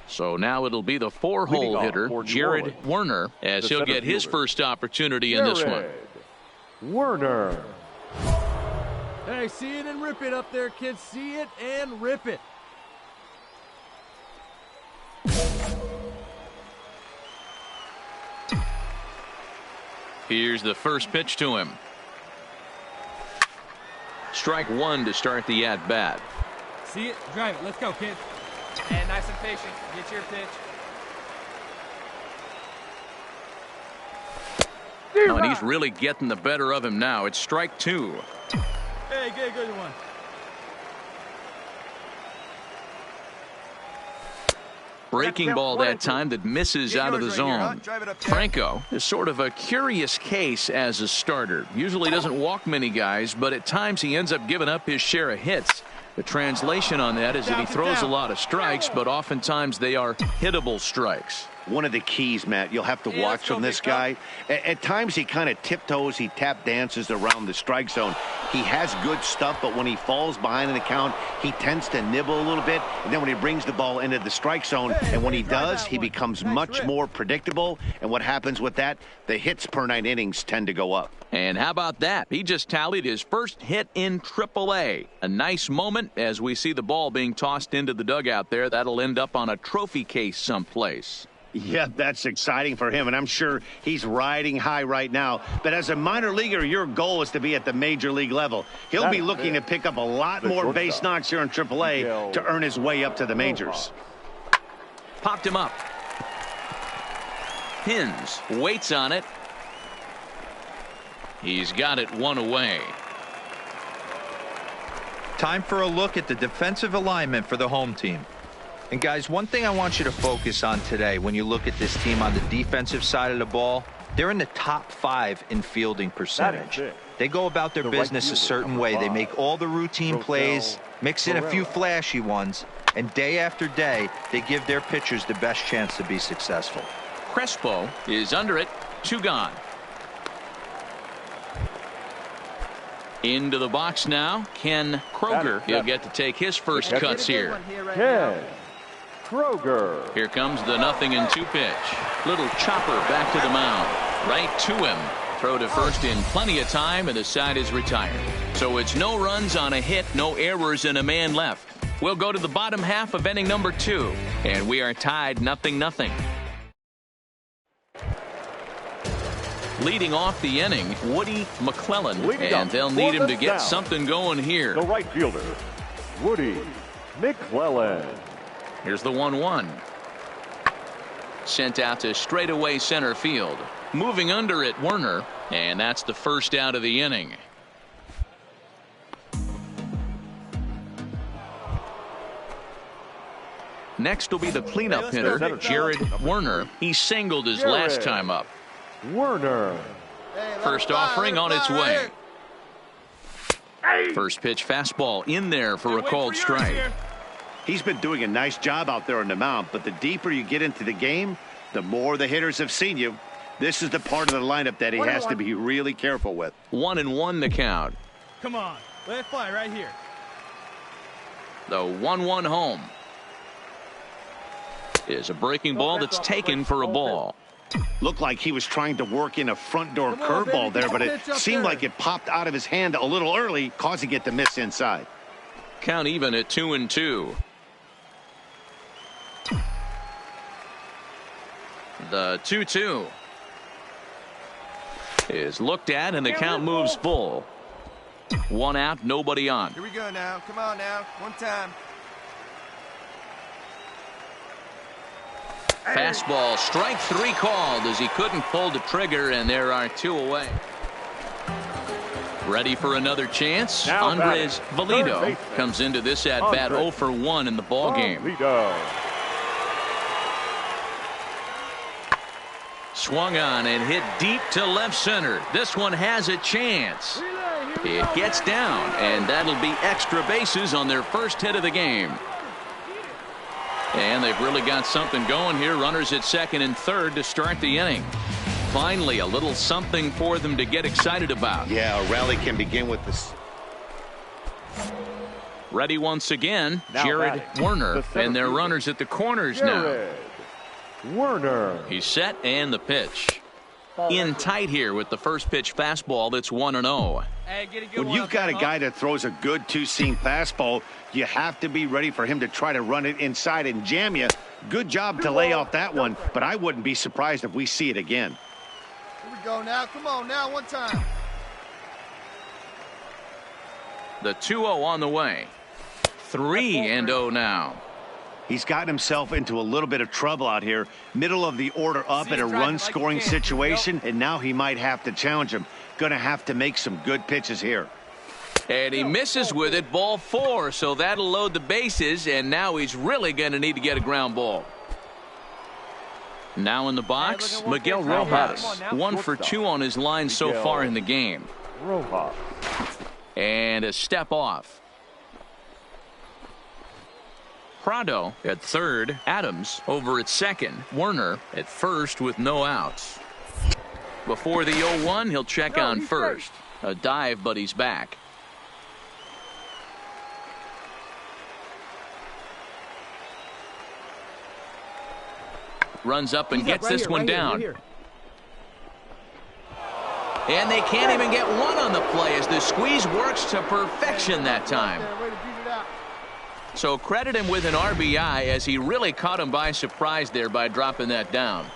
So now it'll be the 4-hole hitter, Jared Werner, as he'll get his first opportunity in this one. Werner. Hey, see it and rip it up there, kids. See it and rip it. Here's the first pitch to him. Strike one to start the at-bat. See it, drive it. Let's go, kids. And nice and patient. Get your pitch. Oh, and he's really getting the better of him now. It's strike two. Hey, good one. Breaking ball that time that misses out of the zone. Franco is sort of a curious case as a starter. Usually doesn't walk many guys, but at times he ends up giving up his share of hits. The translation on that is that he throws a lot of strikes, but oftentimes they are hittable strikes. One of the keys, Matt, you'll have to watch from this guy. At times he kind of tiptoes, he tap dances around the strike zone. He has good stuff, but when he falls behind in the count, he tends to nibble a little bit. And then when he brings the ball into the strike zone, and when he does, he becomes much more predictable. And what happens with that? The hits per 9 innings tend to go up. And how about that? He just tallied his first hit in AAA. A nice moment as we see the ball being tossed into the dugout there. That'll end up on a trophy case someplace. Yeah, that's exciting for him, and I'm sure he's riding high right now. But as a minor leaguer, your goal is to be at the major league level. He'll be looking to pick up a lot more base knocks here in AAA to earn his way up to the majors. Popped him up. Pins, waits on it. He's got it one away. Time for a look at the defensive alignment for the home team. And guys, one thing I want you to focus on today when you look at this team on the defensive side of the ball, they're in the top 5 in fielding percentage. They go about their business a certain way. They make all the routine plays, mix in a few flashy ones, and day after day, they give their pitchers the best chance to be successful. Crespo is under it, 2 gone. Into the box now, Ken Kroger. He'll get to take his first cuts here. Ken Kroger. Here comes the 0-2 pitch. Little chopper back to the mound. Right to him. Throw to first in plenty of time, and the side is retired. So it's no runs on a hit, no errors, and a man left. We'll go to the bottom half of inning number 2, and we are tied 0-0. Leading off the inning, Woody McClellan, and they'll need him to get something going here. The right fielder, Woody McClellan. Here's the 1-1. Sent out to straightaway center field. Moving under it, Werner, and that's the first out of the inning. Next will be the cleanup hitter, Jared Werner. He singled his last time up. Werner. First offering on its way. First pitch fastball in there for a called strike. He's been doing a nice job out there on the mound, but the deeper you get into the game, the more the hitters have seen you. This is the part of the lineup that he has to be really careful with. 1-1 the count. Come on, let it fly right here. The 1-1 home is a breaking ball that's taken for a ball. Looked like he was trying to work in a front door curveball there, but it seemed like it popped out of his hand a little early, causing it to miss inside. Count even at 2-2. The 2-2 is looked at, and the count moves full. 1 out, nobody on. Here we go now. Come on now. One time. Fastball, strike 3 called as he couldn't pull the trigger, and there are 2 away. Ready for another chance? Now Andres Valido comes into this at-bat 0 for 1 in the ballgame. Swung on and hit deep to left center. This one has a chance. It gets down, and that'll be extra bases on their first hit of the game. And they've really got something going here. Runners at second and third to start the inning. Finally, a little something for them to get excited about. Yeah, a rally can begin with this. Ready once again, Now Jared batting, Werner, the center and their fielder, runners at the corners now. Jared Werner. He's set and the pitch. In tight here with the first pitch fastball that's 1-0. Hey, get a good When one you've up got a there, guy that throws a good two-seam fastball, you have to be ready for him to try to run it inside and jam you. Good job to lay off that one, but I wouldn't be surprised if we see it again. Here we go now. Come on now, one time. The 2-0 on the way. 3-0 now. He's gotten himself into a little bit of trouble out here. Middle of the order up in a run-scoring situation, and now he might have to challenge him. Going to have to make some good pitches here. And he misses with it, ball 4, so that'll load the bases, and now he's really going to need to get a ground ball. Now in the box, Miguel Rojas. 1 for 2 on his line so far in the game. Rojas. And a step off. Prado at third, Adams over at second, Werner at first with no outs. Before the 0-1, he'll check on first. A dive, but he's back. Runs up and gets this one down. And they can't even get one on the play as the squeeze works to perfection that time. So credit him with an RBI as he really caught him by surprise there by dropping that down.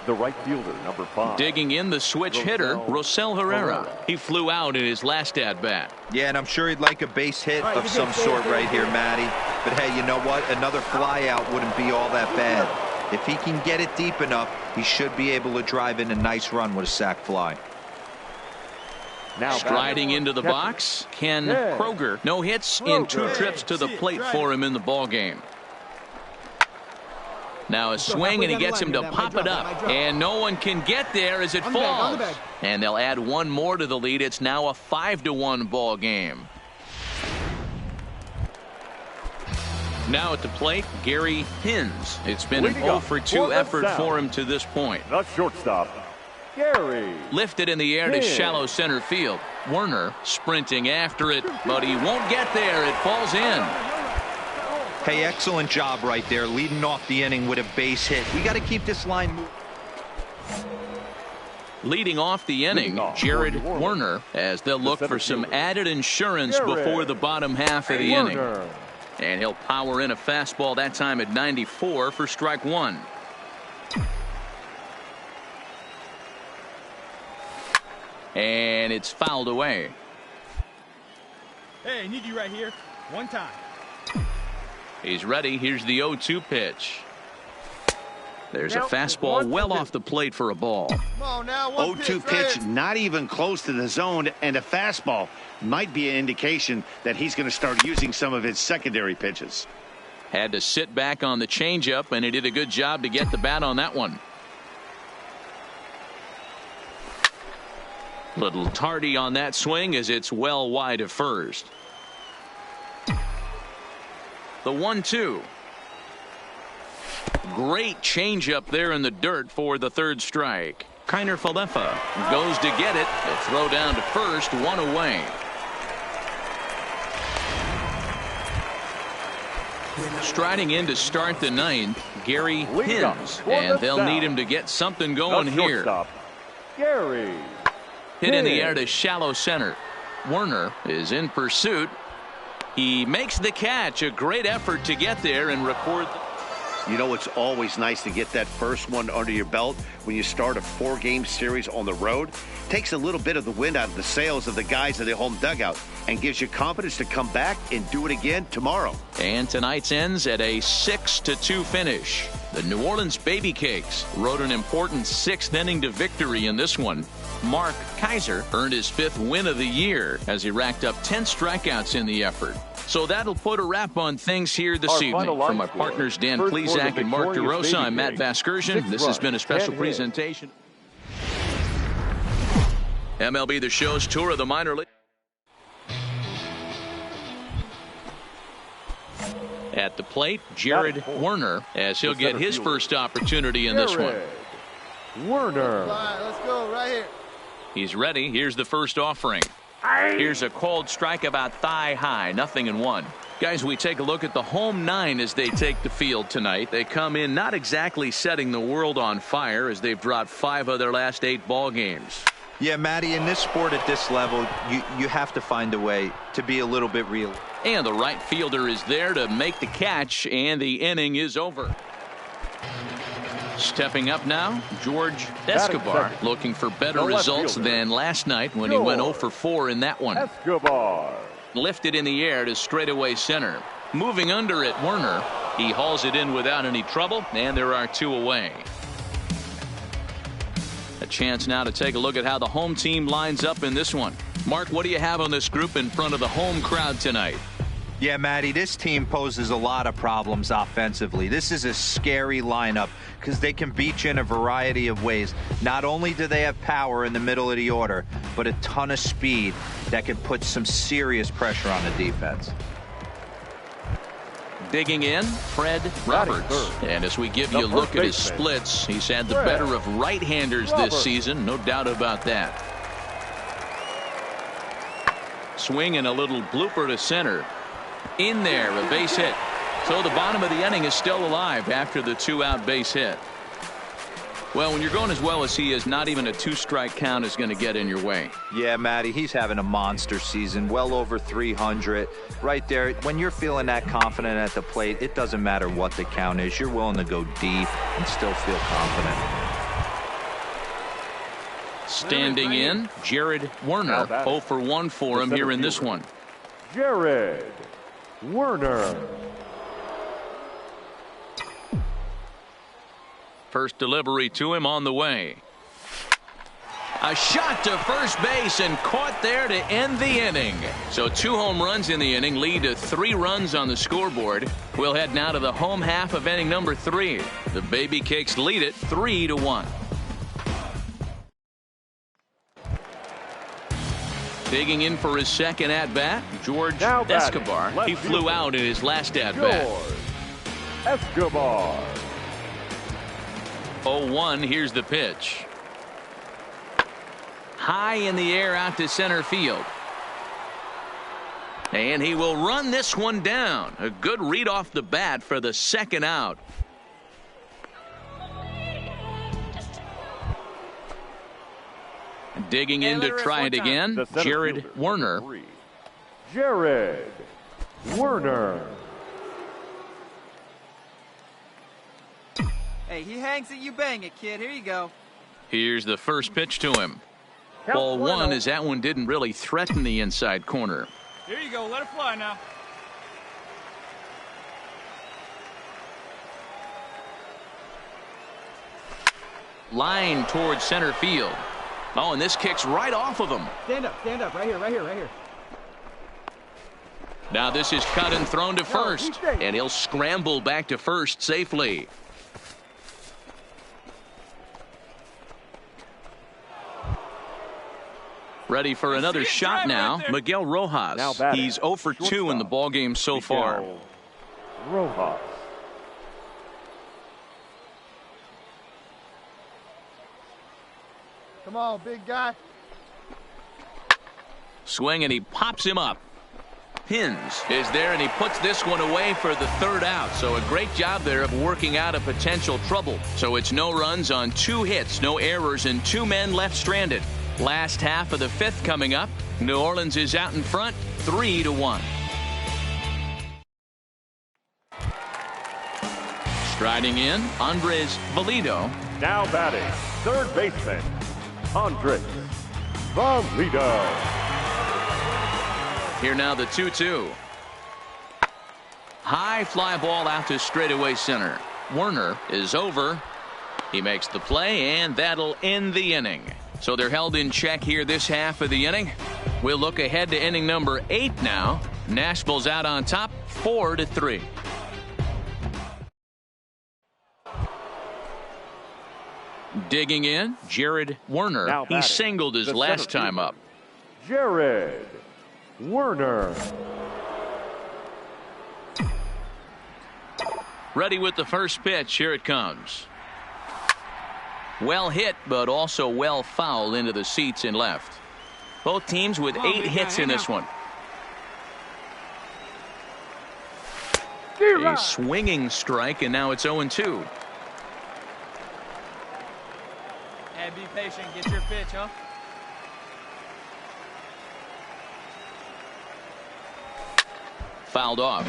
The right fielder, number 5. Digging in the switch hitter, Rosell Herrera. He flew out in his last at-bat. Yeah, and I'm sure he'd like a base hit of some sort right here, Matty. But hey, you know what? Another fly out wouldn't be all that bad. If he can get it deep enough, he should be able to drive in a nice run with a sac fly. Now striding into the box, Ken Kroger. No hits in 2 trips to the plate for him in the ball game. Now a swing, and he gets him to pop it up. And no one can get there as it falls. And they'll add one more to the lead. It's now a 5-1 ball game. Now at the plate, Gary Hins. It's been an 0 for 2 effort for him to this point. The shortstop, Gary. Lifted in the air to shallow center field. Werner sprinting after it, but he won't get there. It falls in. Hey, excellent job right there, leading off the inning with a base hit. We got to keep this line moving. Leading off the inning, Jared Werner, as they'll look for some added insurance before the bottom half of the inning. And he'll power in a fastball that time at 94 for strike 1. And it's fouled away. Hey, I need you right here. One time. He's ready. Here's the 0-2 pitch. There's a fastball well off the plate for a ball. Come on now, 0-2 pitch, not even close to the zone, and a fastball might be an indication that he's going to start using some of his secondary pitches. Had to sit back on the changeup, and he did a good job to get the bat on that one. Little tardy on that swing as it's well wide of first. The 1-2. Great changeup there in the dirt for the 3rd strike. Kiner Falefa goes to get it. The throw down to first, 1 away. Striding in to start the 9th, Gary Hins, and they'll need him to get something going here. Gary. Hit in the air to shallow center. Werner is in pursuit. He makes the catch. A great effort to get there and record. You know, it's always nice to get that first one under your belt when you start a 4-game series on the road. Takes a little bit of the wind out of the sails of the guys in the home dugout and gives you confidence to come back and do it again tomorrow. And tonight's ends at a 6-2 finish. The New Orleans Baby Cakes rode an important 6th inning to victory in this one. Mark Kaiser earned his 5th win of the year as he racked up 10 strikeouts in the effort. So that'll put a wrap on things here this evening. From my partners Dan Plesac and Mark DeRosa, I'm Matt Vasgersian. This has been a special presentation. MLB The Show's tour of the minor league. At the plate, Jared Werner, as he'll get his first opportunity in this one. Werner. All right, let's go right here. He's ready. Here's the first offering. Here's a cold strike about thigh high, 0-1. Guys, we take a look at the home 9 as they take the field tonight. They come in not exactly setting the world on fire as they've dropped 5 of their last 8 ball games. Yeah, Matty, in this sport at this level, you have to find a way to be a little bit real. And the right fielder is there to make the catch, and the inning is over. Stepping up now, George Escobar, looking for better results than last night when he went 0 for 4 in that one. Escobar. Lifted in the air to straightaway center. Moving under it, Werner. He hauls it in without any trouble, and there are 2 away. A chance now to take a look at how the home team lines up in this one. Mark, what do you have on this group in front of the home crowd tonight? Yeah, Matty, this team poses a lot of problems offensively. This is a scary lineup because they can beat you in a variety of ways. Not only do they have power in the middle of the order, but a ton of speed that can put some serious pressure on the defense. Digging in, Fred Roberts. And as we give you a look at his splits, he's had the better of right-handers this season, no doubt about that. Swing and a little blooper to center. In there, a base hit. So the bottom of the inning is still alive after the 2-out base hit. Well, when you're going as well as he is, not even a 2-strike count is going to get in your way. Yeah, Matty, he's having a monster season, well over 300. Right there, when you're feeling that confident at the plate, it doesn't matter what the count is. You're willing to go deep and still feel confident. Standing in, Jared Werner, 0 for 1 for him here in this one. Jared Werner. First delivery to him on the way. A shot to first base and caught there to end the inning. So 2 home runs in the inning lead to 3 runs on the scoreboard. We'll head now to the home half of inning number 3. The Baby Cakes lead it 3-1. Digging in for his second at-bat, George Escobar. He flew out in his last at-bat. Escobar. 0-1, here's the pitch. High in the air out to center field. And he will run this one down. A good read off the bat for the second out. Digging in to try it again, Jared Werner. Jared Werner. Hey, he hangs it, you bang it, kid. Here you go. Here's the first pitch to him. Ball 1 as that one didn't really threaten the inside corner. Here you go. Let it fly now. Line towards center field. Oh, and this kicks right off of him. Stand up. Right here. Now this is cut and thrown to first. And he'll scramble back to first safely. Ready for another shot now, Miguel Rojas. He's 0 for 2 in the ballgame so far. Rojas. Come on, big guy. Swing and he pops him up. Pins is there and he puts this one away for the 3rd out. So a great job there of working out a potential trouble. So it's no runs on 2 hits, no errors, and 2 men left stranded. Last half of the 5th coming up. New Orleans is out in front 3-1. Striding in, Andres Valido. Now batting, third baseman, Andres Valido. Here now the 2-2. High fly ball out to straightaway center. Werner is over. He makes the play, and that'll end the inning. So they're held in check here this half of the inning. We'll look ahead to inning number 8 now. Nashville's out on top 4-3. Digging in, Jared Werner. He singled his last time up. Jared Werner. Ready with the first pitch. Here it comes. Well hit, but also well fouled into the seats in left. Both teams with 8 hits in this one. A swinging strike, and now it's 0-2. Hey, be patient. Get your pitch, huh? Fouled off.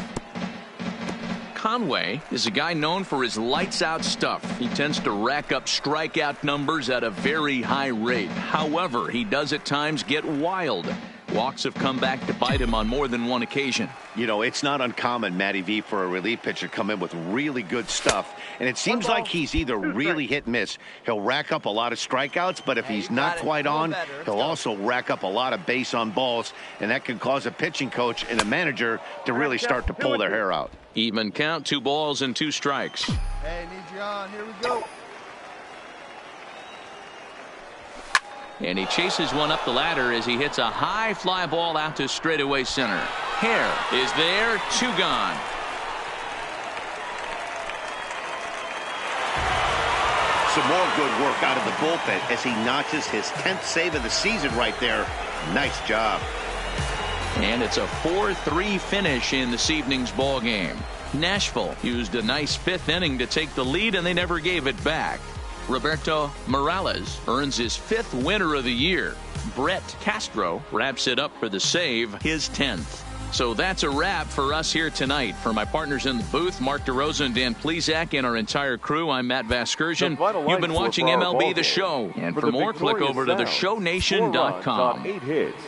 Conway is a guy known for his lights-out stuff. He tends to rack up strikeout numbers at a very high rate. However, he does at times get wild. Walks have come back to bite him on more than one occasion. You know, it's not uncommon, Matty V, for a relief pitcher to come in with really good stuff. And it seems like he's either really hit and miss. He'll rack up a lot of strikeouts, but if he's not quite on, he'll also rack up a lot of base on balls. And that can cause a pitching coach and a manager to really start to pull their hair out. Even count, 2 balls and 2 strikes. Hey, need you on. Here we go. And he chases one up the ladder as he hits a high fly ball out to straightaway center. Hare is there, 2 gone. Some more good work out of the bullpen as he notches his 10th save of the season right there. Nice job. And it's a 4-3 finish in this evening's ball game. Nashville used a nice 5th inning to take the lead, and they never gave it back. Roberto Morales earns his 5th winner of the year. Brett Castro wraps it up for the save, his 10th. So that's a wrap for us here tonight. For my partners in the booth, Mark DeRosa and Dan Plezak, and our entire crew, I'm Matt Vasgersian. You've been watching MLB The Show. And for more, click over to theshownation.com. 8 hits.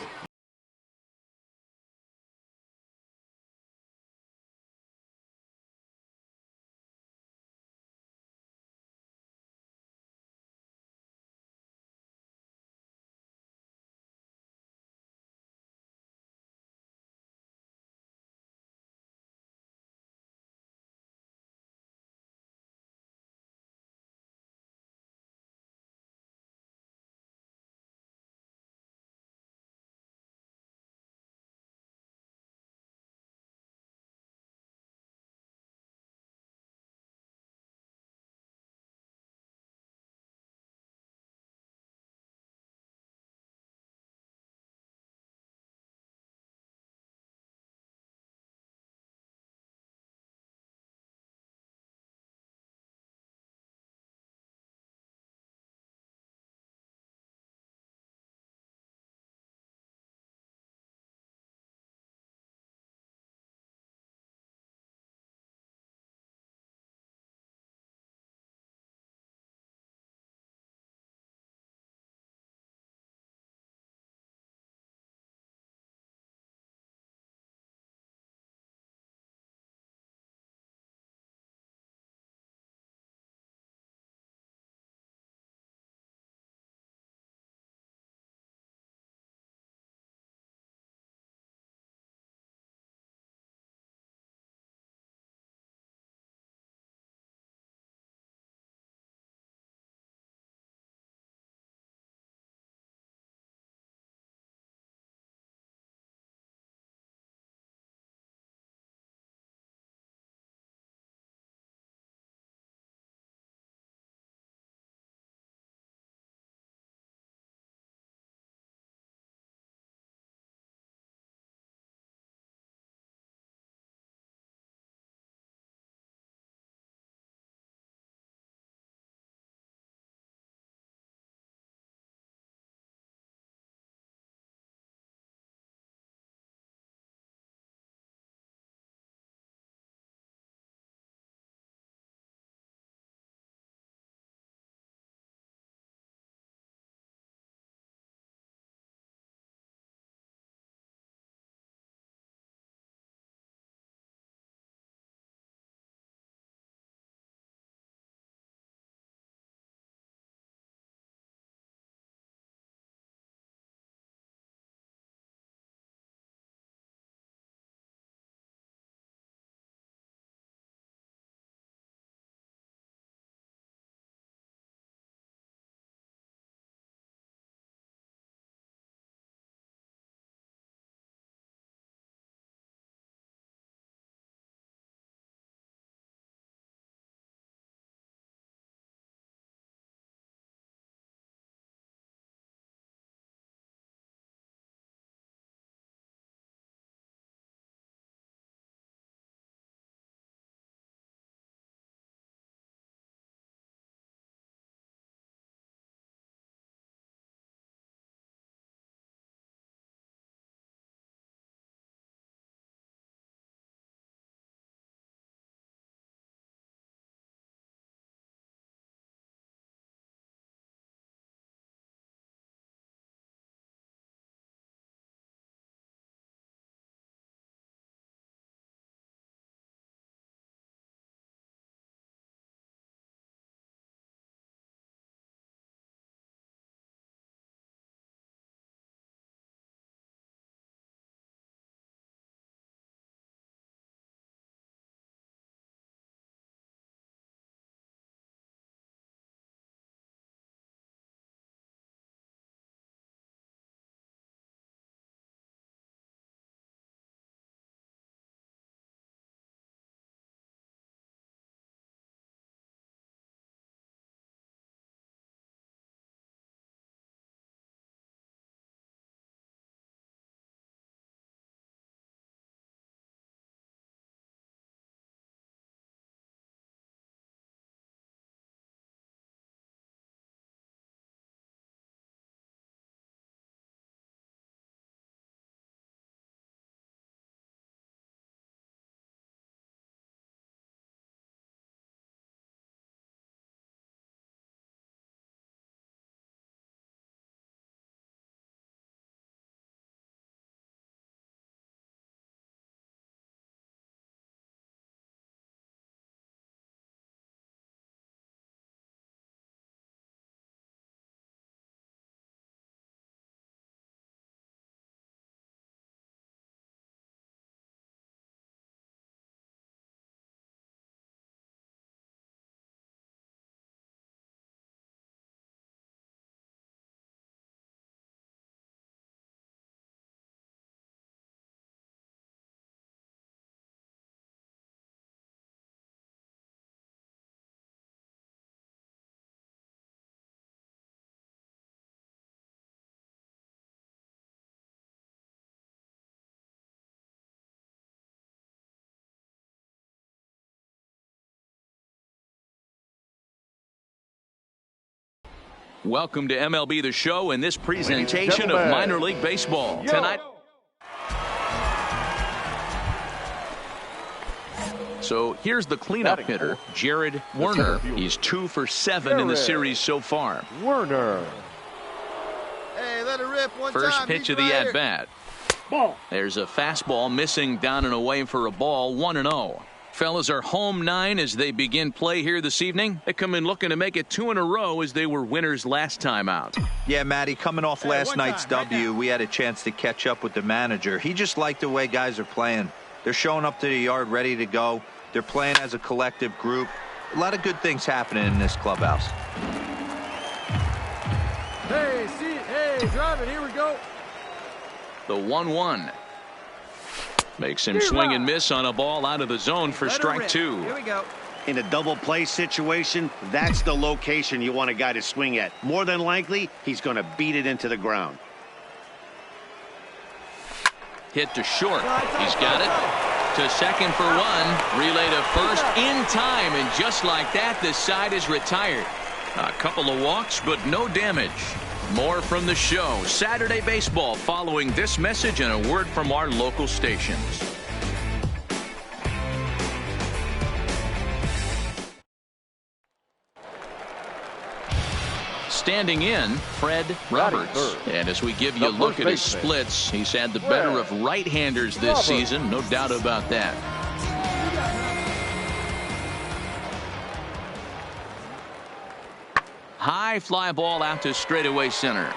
Welcome to MLB The Show and this presentation of minor league baseball. Tonight. So here's the cleanup hitter, Jared Werner. He's 2 for 7 in the series so far. Werner. Hey, let it rip one First time. pitch of the at-bat. There's a fastball missing down and away for a ball, 1-0. Fellas are home 9 as they begin play here this evening. They come in looking to make it 2 in a row as they were winners last time out. Yeah, Matty, coming off last night's W, we had a chance to catch up with the manager. He just liked the way guys are playing. They're showing up to the yard ready to go. They're playing as a collective group. A lot of good things happening in this clubhouse. Hey, see it. Hey, drive it. Here we go. The 1-1. Makes him swing and miss on a ball out of the zone for strike 2. Here we go. In a double play situation, that's the location you want a guy to swing at. More than likely, he's going to beat it into the ground. Hit to short. He's got it. To second for 1. Relay to first in time. And just like that, the side is retired. A couple of walks, but no damage. More from the show. Saturday baseball following this message and a word from our local stations. Standing in, Fred Roberts. And as we give you a look at his splits, he's had the better of right-handers this season. No doubt about that. High fly ball out to straightaway center.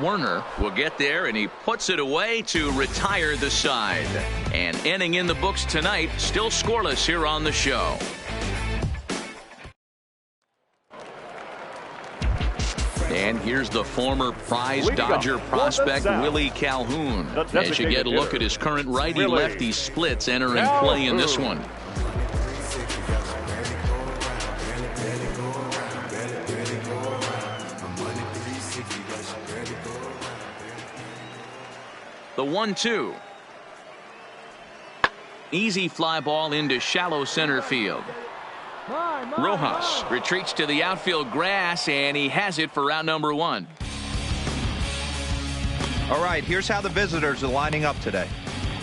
Werner will get there, and he puts it away to retire the side. And inning in the books tonight, still scoreless here on the show. And here's the former prize Dodger prospect, Willie Calhoun. As you get a look at his current righty-lefty splits entering play in this one. The 1-2. Easy fly ball into shallow center field. Rojas retreats to the outfield grass, and he has it for out number 1. All right, here's how the visitors are lining up today.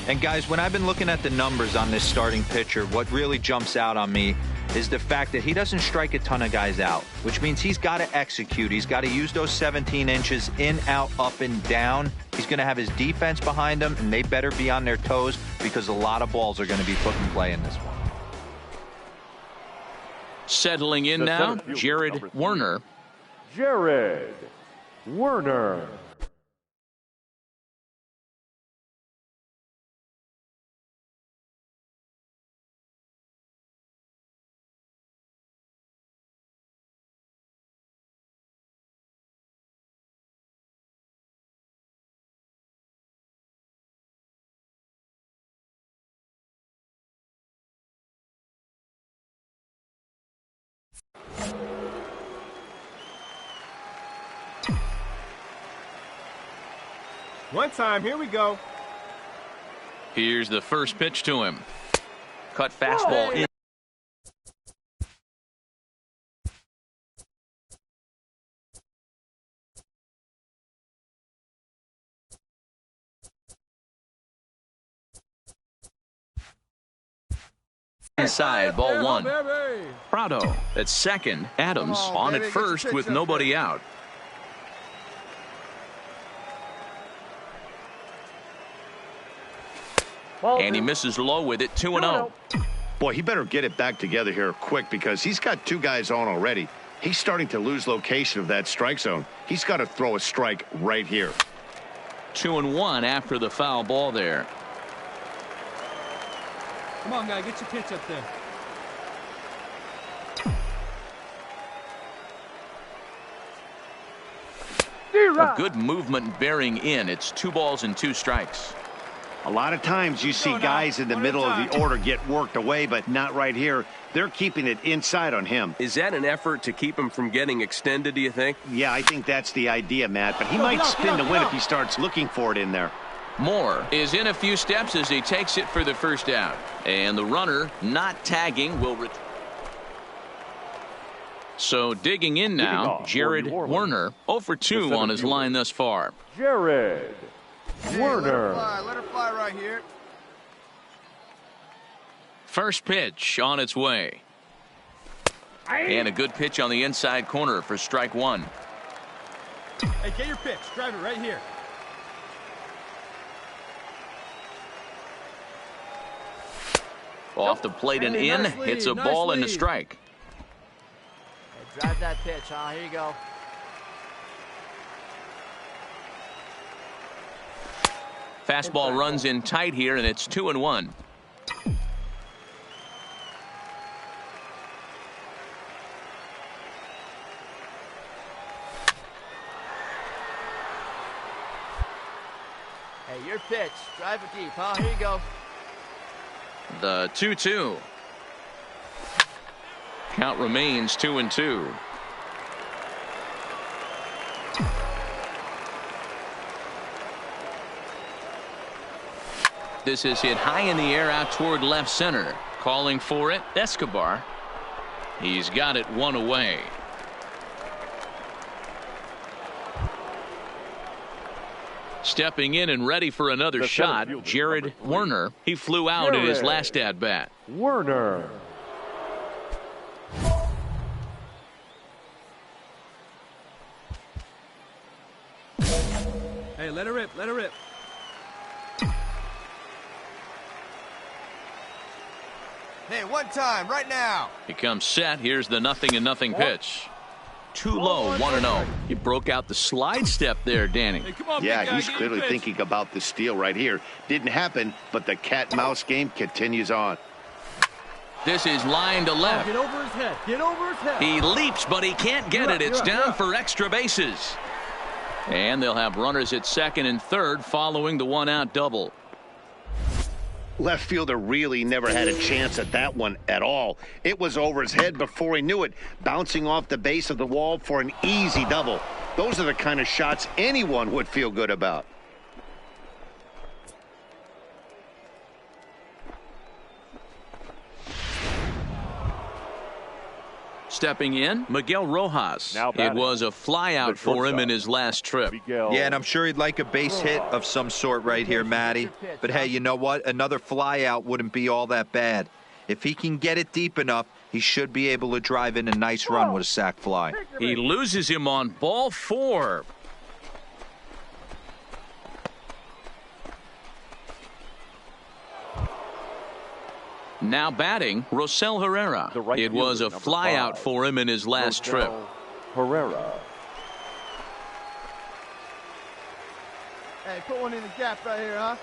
And guys, when I've been looking at the numbers on this starting pitcher, what really jumps out on me is the fact that he doesn't strike a ton of guys out, which means he's got to execute. He's got to use those 17 inches in, out, up, and down. He's going to have his defense behind him, and they better be on their toes because a lot of balls are going to be put in play in this one. Settling in now, Jared Werner. Jared Werner. One time. Here we go. Here's the first pitch to him. Cut fastball in. Inside, ball 1. Prado at second. Adams on at first with nobody out. And he misses low with it, 2-0. Boy, he better get it back together here quick because he's got 2 guys on already. He's starting to lose location of that strike zone. He's got to throw a strike right here. 2-1 after the foul ball there. Come on, guy, get your pitch up there. A good movement bearing in. It's 2 balls and 2 strikes. A lot of times you see guys in the middle of the order get worked away, but not right here. They're keeping it inside on him. Is that an effort to keep him from getting extended, do you think? Yeah, I think that's the idea, Matt. But he might spin to win if he starts looking for it in there. Moore is in a few steps as he takes it for the first out. And the runner not tagging will return. So digging in now, Jared Werner, 0 for 2 on his line thus far. Jared Werner. Let her fly right here. First pitch on its way. And a good pitch on the inside corner for strike one. Hey, get your pitch. Drive it right here. Off the plate and in. Hits a ball and a strike. Hey, drive that pitch, huh? Here you go. Fastball runs in tight here, and it's 2-1. Hey, your pitch. Drive it deep, huh? Here you go. The 2-2. Count remains 2-2. This is hit high in the air out toward left center. Calling for it, Escobar. He's got it one away. Stepping in and ready for another shot, Jared Werner. He flew out in his last at bat. Werner. Hey, let her rip. Let her rip. Hey, one time, right now. He comes set. Here's the 0-0 pitch. Too low, 1-0. He broke out the slide step there, Danny. Hey, come on, Yeah, big guy, he's get clearly your pitch. thinking about the steal right here. Didn't happen, but the cat-mouse game continues on. This is line to left. Get over his head. Get over his head. He leaps, but he can't get it. It's down for extra bases. And they'll have runners at second and third following the one-out double. Left fielder really never had a chance at that one at all. It was over his head before he knew it, bouncing off the base of the wall for an easy double. Those are the kind of shots anyone would feel good about. Stepping in, Miguel Rojas. Now It batting, was a flyout for him in his last trip. Miguel. Yeah, and I'm sure he'd like a base hit of some sort right here, Matty. But hey, you know what? Another flyout wouldn't be all that bad. If he can get it deep enough, he should be able to drive in a nice run with a sac fly. He loses him on ball 4. Now batting, Rosell Herrera. The right It was a fielder, flyout 5, for him in his last trip. Herrera. Hey, put one in the gap right here, huh?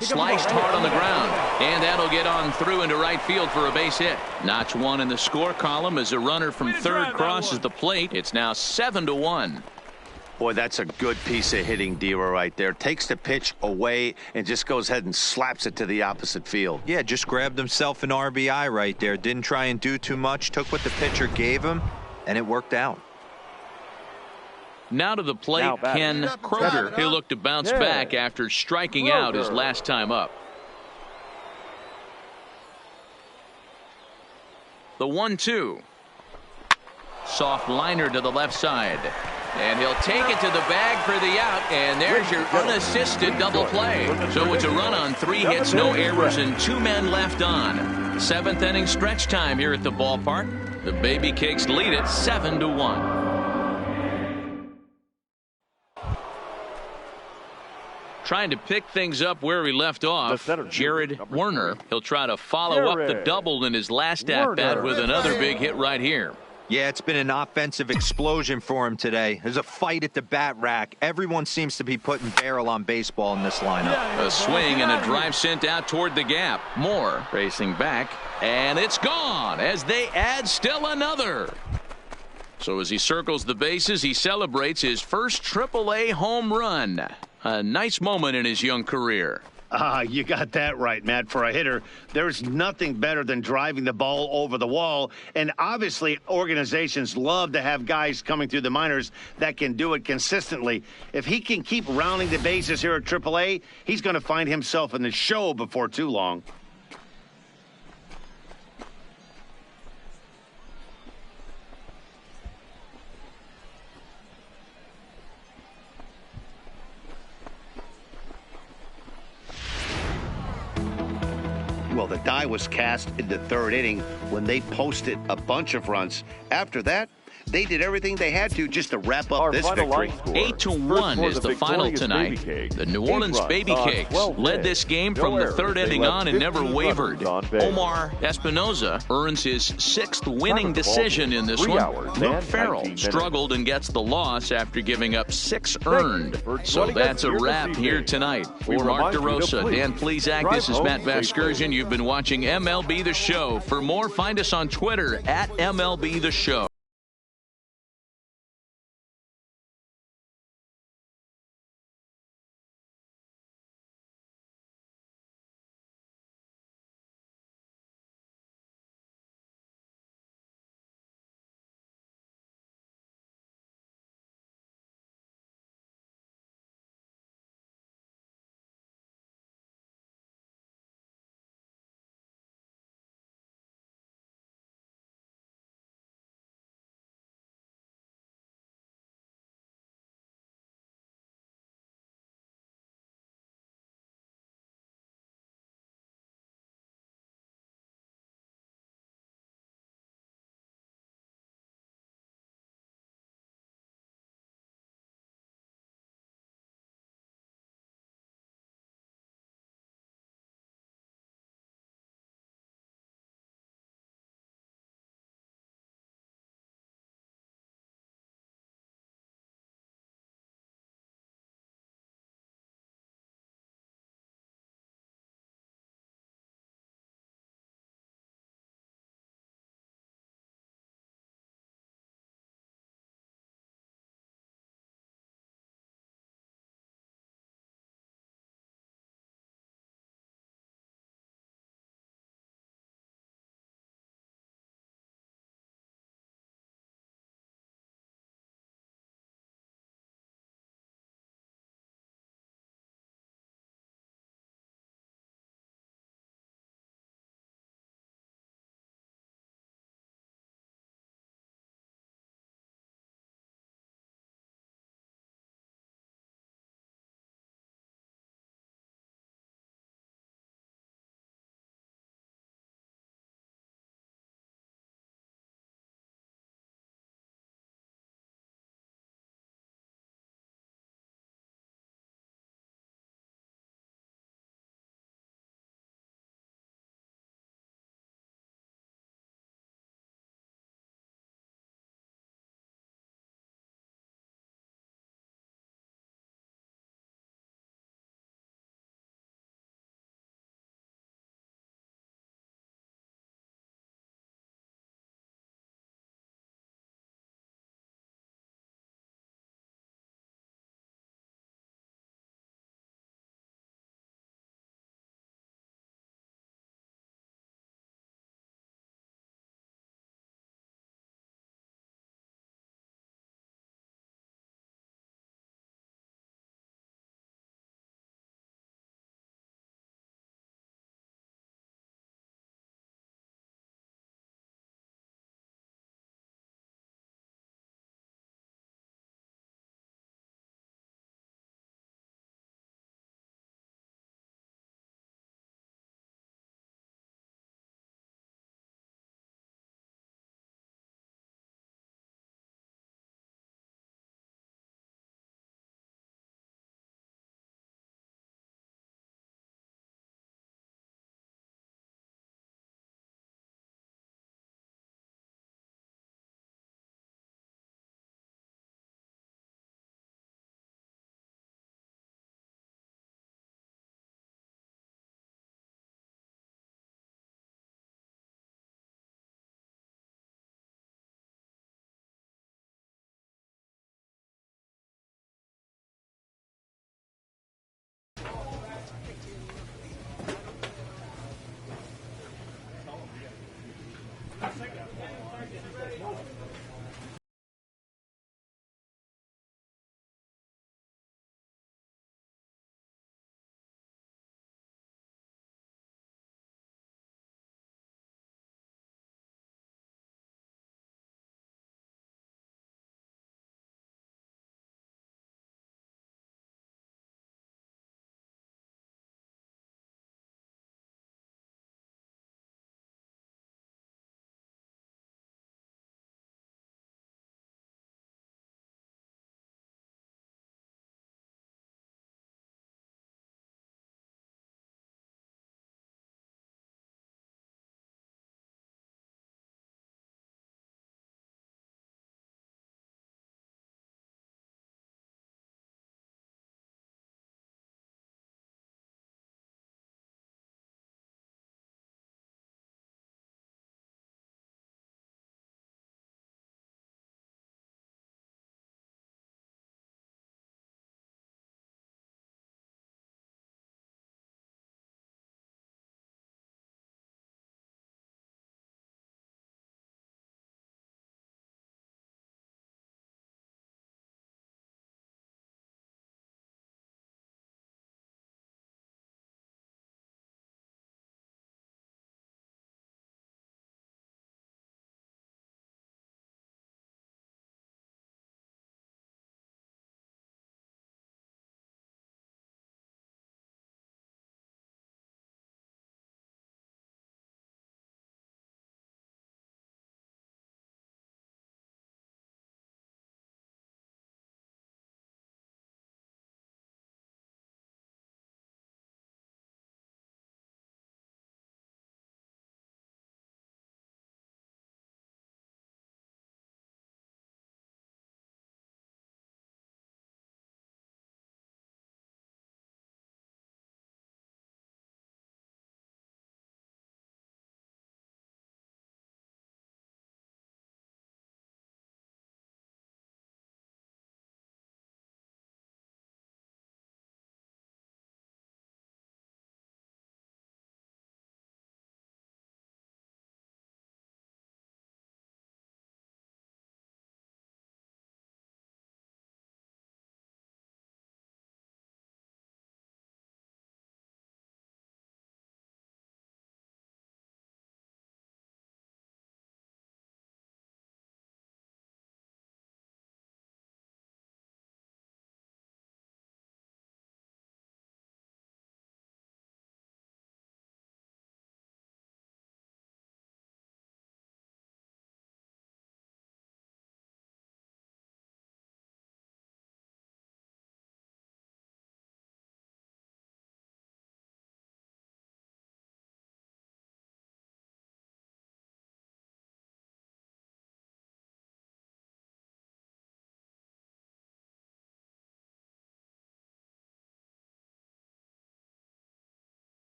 Sliced hard on the ground, and that'll get on through into right field for a base hit. Notch 1 in the score column as a runner from third crosses the plate. It's now 7-1. Boy, that's a good piece of hitting, Dero, right there. Takes the pitch away and just goes ahead and slaps it to the opposite field. Yeah, just grabbed himself an RBI right there. Didn't try and do too much. Took what the pitcher gave him, and it worked out. Now to the plate, Now batting. Ken Get up and Kroger. drive it, He'll huh? look to bounce Yeah. back after striking out his Kroger. last time up. The 1-2. Soft liner to the left side. And he'll take it to the bag for the out, and there's your unassisted double play. So it's a run on 3 hits, no errors, and 2 men left on. 7th inning stretch time here at the ballpark. The Baby Cakes lead it 7-1. Trying to pick things up where he left off, Jared Werner. He'll try to follow up the double in his last at-bat with another big hit right here. Yeah, it's been an offensive explosion for him today. There's a fight at the bat rack. Everyone seems to be putting barrel on baseball in this lineup. A swing and a drive sent out toward the gap. Moore racing back, and it's gone as they add still another. So as he circles the bases, he celebrates his first AAA home run. A nice moment in his young career. You got that right, Matt. For a hitter, there's nothing better than driving the ball over the wall. And obviously, organizations love to have guys coming through the minors that can do it consistently. If he can keep rounding the bases here at AAA, he's going to find himself in the show before too long. Well, the die was cast in the third inning when they posted a bunch of runs. After that, they did everything they had to just to wrap up this victory. 8-1 is the final tonight. The New Orleans Baby Cakes led this game from the third inning on and never wavered. Omar Espinoza earns his 6th winning decision in this one. Luke Farrell struggled and gets the loss after giving up 6 earned. So that's a wrap here tonight. For Mark DeRosa, Dan Plezak, this is Matt Vasgersian. You've been watching MLB The Show. For more, find us on Twitter at MLB The Show.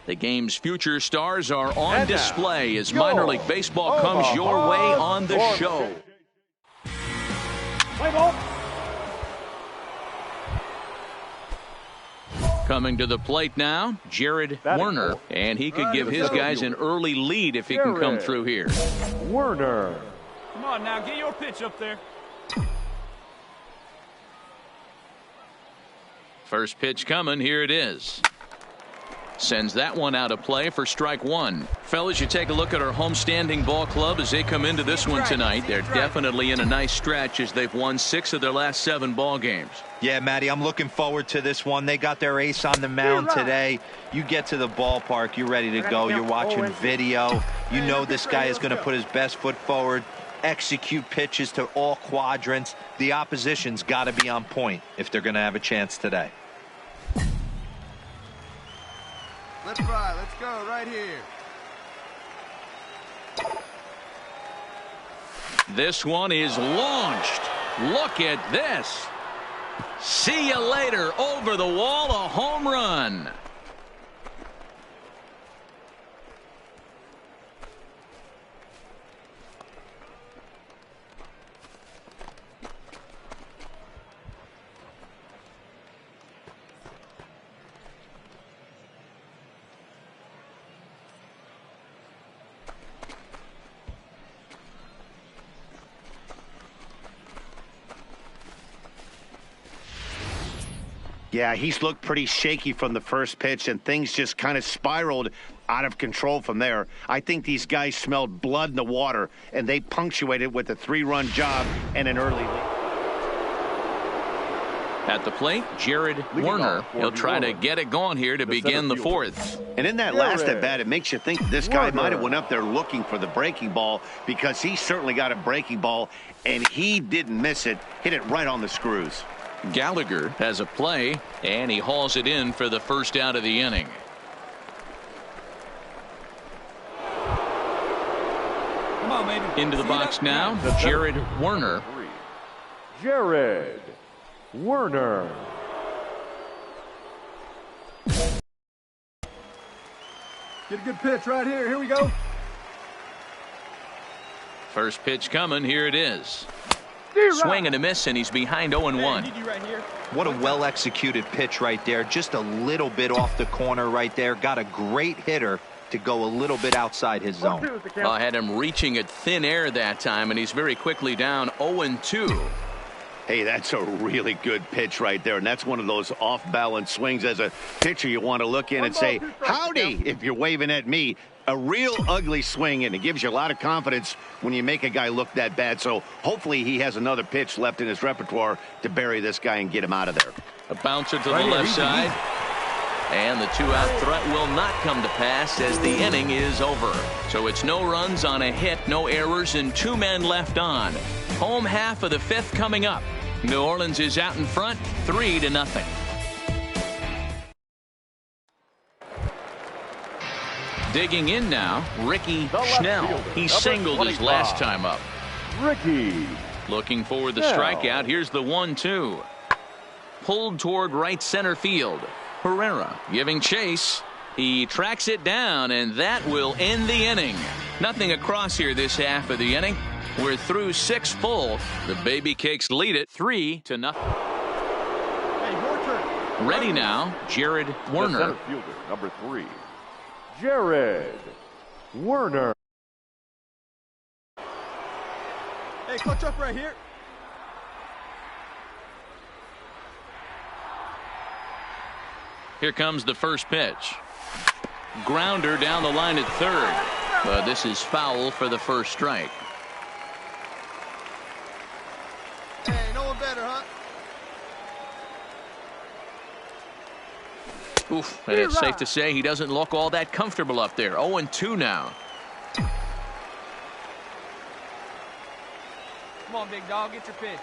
The game's future stars are on display as minor league baseball comes your way on the show. Play ball. Coming to the plate now, Jared Werner, and he could give his guys an early lead if he can come through here. Werner. Come on now, get your pitch up there. First pitch coming, here it is. Sends that one out of play for strike one. Fellas, you take a look at our homestanding ball club as they come into this one tonight. They're definitely in a nice stretch as they've won 6 of their last 7 ball games. Yeah, Matty, I'm looking forward to this one. They got their ace on the mound today. You get to the ballpark, you're ready to go. You're watching video. You know this guy is going to put his best foot forward, execute pitches to all quadrants. The opposition's got to be on point if they're going to have a chance today. Let's ride. Let's go right here. This one is launched. Look at this. See you later. Over the wall, a home run. Yeah, he's looked pretty shaky from the first pitch, and things just kind of spiraled out of control from there. I think these guys smelled blood in the water, and they punctuated with a 3-run job and an early lead. At the plate, Jared Werner. He'll try to get it going here to begin the 4th. And in that last at-bat, it makes you think this guy might have went up there looking for the breaking ball, because he certainly got a breaking ball, and he didn't miss it. Hit it right on the screws. Gallagher has a play, and he hauls it in for the first out of the inning. Come on, baby. Into the box now, Jared Werner. Jared Werner. Get a good pitch right here. Here we go. First pitch coming. Here it is. Swing and a miss, and he's behind 0-1. What a well-executed pitch right there. Just a little bit off the corner right there. Got a great hitter to go a little bit outside his zone. I had him reaching at thin air that time, and he's very quickly down 0-2. Hey, that's a really good pitch right there, and that's one of those off-balance swings. As a pitcher, you want to look in and say, howdy, if you're waving at me. A real ugly swing, and it gives you a lot of confidence when you make a guy look that bad. So hopefully he has another pitch left in his repertoire to bury this guy and get him out of there. A bouncer to the left side, and the 2-out threat will not come to pass as the inning is over. So it's no runs on a hit, no errors, and 2 men left on. Home half of the 5th coming up. New Orleans is out in front, 3-0. Digging in now, Ricky Schnell. He singled his last time up. Ricky. Looking for the strikeout. Here's the 1-2. Pulled toward right center field. Herrera giving chase. He tracks it down, and that will end the inning. Nothing across here this half of the inning. We're through 6 full. The Baby Cakes lead it 3-0. Hey, your turn. Ready now, Jared Werner. The center fielder, number 3. Jared Werner. Hey, clutch up right here. Here comes the first pitch. Grounder down the line at third. But this is foul for the first strike. Hey, no one better, huh? Oof, and it's safe to say he doesn't look all that comfortable up there. 0-2 now. Come on, big dog, get your pitch.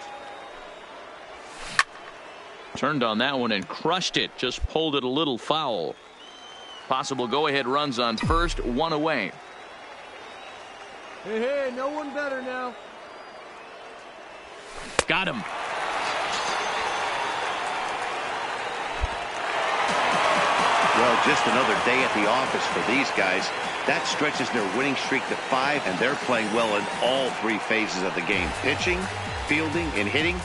Turned on that one and crushed it. Just pulled it a little foul. Possible go-ahead runs on first, 1 away. Hey, no one better now. Got him. Well, just another day at the office for these guys. That stretches their winning streak to 5, and they're playing well in all 3 phases of the game. Pitching, fielding, and hitting.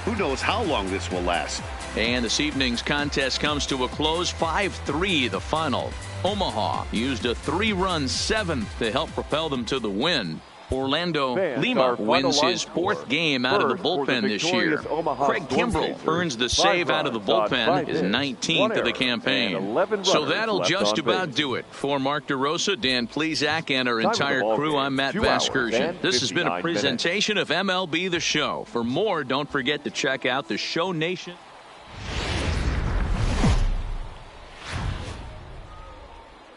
Who knows how long this will last. And this evening's contest comes to a close, 5-3 the final. Omaha used a 3-run 7th to help propel them to the win. Orlando Lima wins his 4th game out of the bullpen this year. Craig Kimbrell earns the save out of the bullpen, his 19th of the campaign. So that'll just about do it. For Mark DeRosa, Dan Plesac, and our entire crew, I'm Matt Vasgersian. This has been a presentation of MLB The Show. For more, don't forget to check out the Show Nation.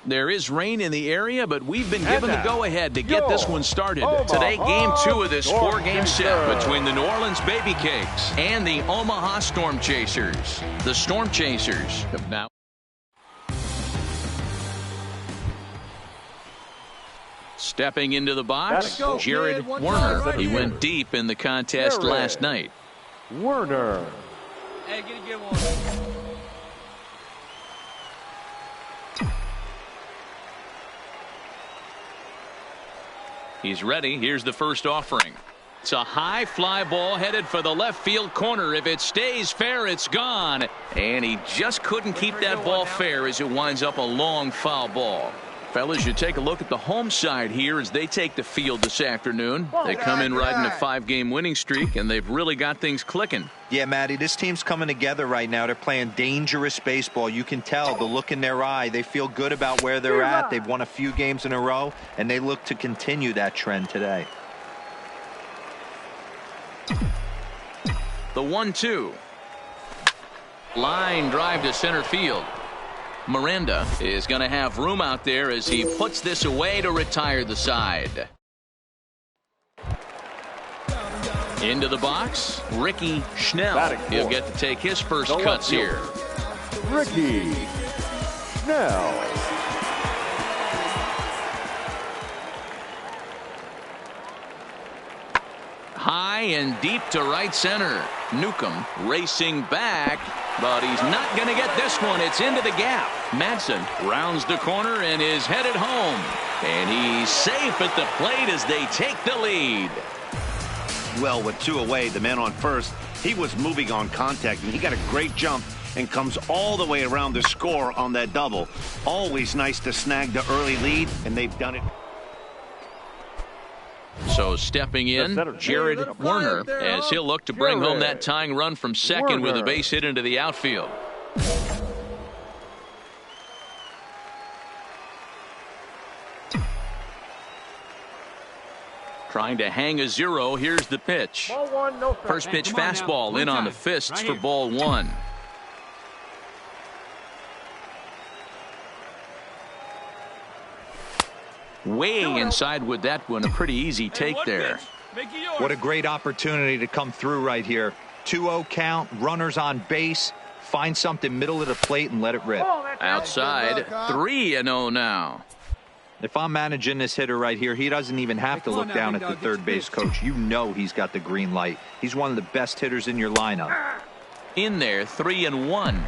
There is rain in the area, but we've been given the go-ahead to get this one started. Today, Game 2 of this 4-game set between the New Orleans Baby Cakes and the Omaha Storm Chasers. The Storm Chasers have now... Stepping into the box, Jared Werner. He went deep in the contest last night. Werner. Hey, get one. He's ready. Here's the first offering. It's a high fly ball headed for the left field corner. If it stays fair, it's gone. And he just couldn't keep that ball fair as it winds up a long foul ball. Fellas, you take a look at the home side here as they take the field this afternoon. They come in riding a 5-game winning streak, and they've really got things clicking. Yeah, Matty, this team's coming together right now. They're playing dangerous baseball. You can tell the look in their eye. They feel good about where they're at. They've won a few games in a row, and they look to continue that trend today. The 1-2. Line drive to center field. Miranda is going to have room out there as he puts this away to retire the side. Into the box, Ricky Schnell. He'll get to take his first cuts here. Ricky Schnell. High and deep to right center. Newcomb racing back, but he's not going to get this one. It's into the gap. Madsen rounds the corner and is headed home. And he's safe at the plate as they take the lead. Well, with 2 away, the man on first, he was moving on contact, and he got a great jump and comes all the way around the score on that double. Always nice to snag the early lead, and they've done it. So stepping in, Jared Werner, as he'll look to bring home that tying run from second with a base hit into the outfield. Trying to hang a 0. Here's the pitch. First pitch fastball in on the fists for ball 1. Way inside with that one. A pretty easy take there. What a great opportunity to come through right here. 2-0 count, runners on base. Find something middle of the plate and let it rip. Outside, 3-0 now. If I'm managing this hitter right here, he doesn't even have to look down at the third base coach. You know he's got the green light. He's one of the best hitters in your lineup. In there, 3-1.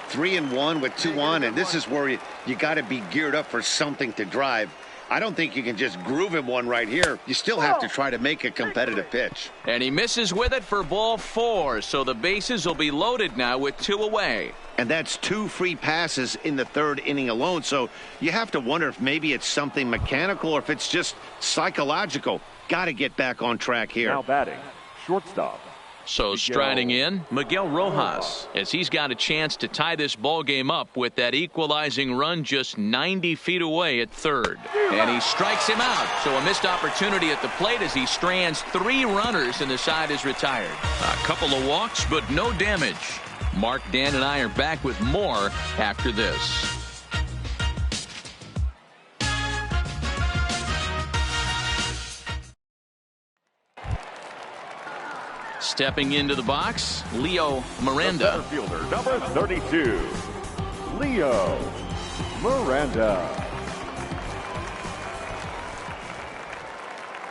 3-1 with 2 on, and this is where you got to be geared up for something to drive. I don't think you can just groove him one right here. You still have to try to make a competitive pitch. And he misses with it for ball 4, so the bases will be loaded now with 2 away. And that's 2 free passes in the 3rd inning alone, so you have to wonder if maybe it's something mechanical or if it's just psychological. Got to get back on track here. Now batting, shortstop. So striding in, Miguel Rojas, as he's got a chance to tie this ball game up with that equalizing run just 90 feet away at third. And he strikes him out. So a missed opportunity at the plate as he strands 3 runners and the side is retired. A couple of walks, but no damage. Mark, Dan, and I are back with more after this. Stepping into the box, Leo Miranda. The center fielder, number 32, Leo Miranda.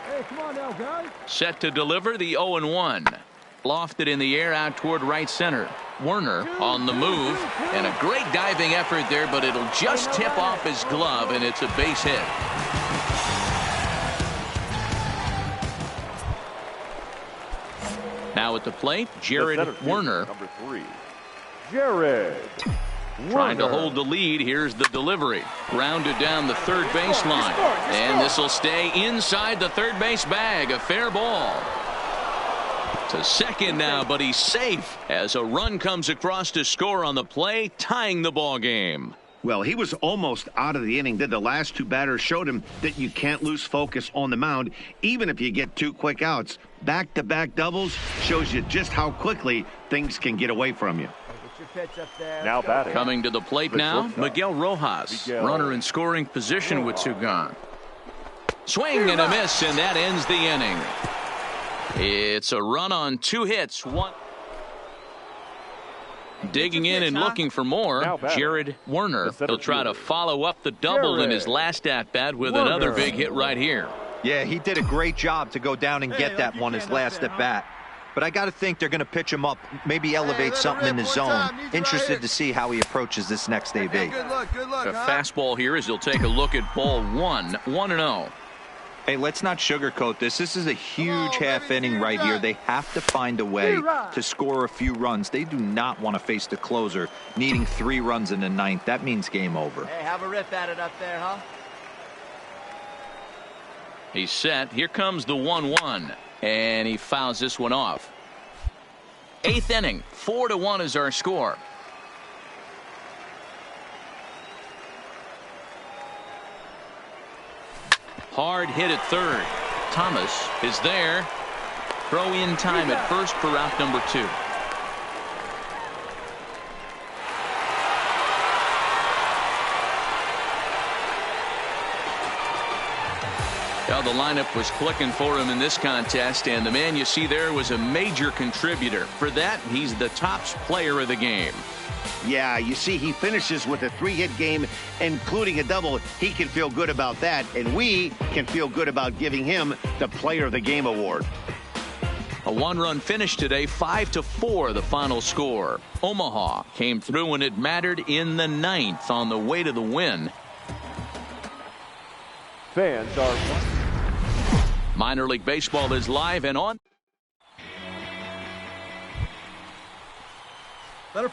Hey, come on now, guys. Set to deliver the 0-1. Lofted in the air out toward right center. Werner on the move, and a great diving effort there, but it'll just tip off his glove, and it's a base hit. Now at the plate, Jared Werner. Number 3, Jared Trying to hold the lead. Here's the delivery. Rounded down the third baseline. And this will stay inside the third base bag. A fair ball. To second now, but he's safe as a run comes across to score on the play, tying the ball game. Well, he was almost out of the inning. Then the last two batters showed him that you can't lose focus on the mound, even if you get 2 quick outs. Back-to-back doubles shows you just how quickly things can get away from you. Now batting. Coming to the plate now, Miguel Rojas. Runner in scoring position with 2 gone. Swing and a miss, and that ends the inning. It's a run on 2 hits. One. Digging in and looking for more, Jared Werner. He'll try to follow up the double in his last at-bat with another big hit right here. Yeah, he did a great job to go down and get that one his last at-bat. But I got to think they're going to pitch him up, maybe elevate something in the zone. Interested to see how he approaches this next AB. Good look, A fastball here as he'll take a look at ball 1, 1-0. Hey, let's not sugarcoat this. This is a huge half inning right here. They have to find a way to score a few runs. They do not want to face the closer, needing 3 runs in the 9th. That means game over. Hey, have a rip at it up there, huh? He's set. Here comes the 1-1. And he fouls this one off. 8th inning. 4-1 is our score. Hard hit at third. Thomas is there. Throw in time at first for out number 2. Well, the lineup was clicking for him in this contest, and the man you see there was a major contributor. For that, he's the top player of the game. Yeah, you see, he finishes with a 3-hit game, including a double. He can feel good about that, and we can feel good about giving him the Player of the Game award. A 1-run finish today, 5-4 the final score. Omaha came through when it mattered in the 9th on the way to the win. Fans are. Minor League Baseball is live and on.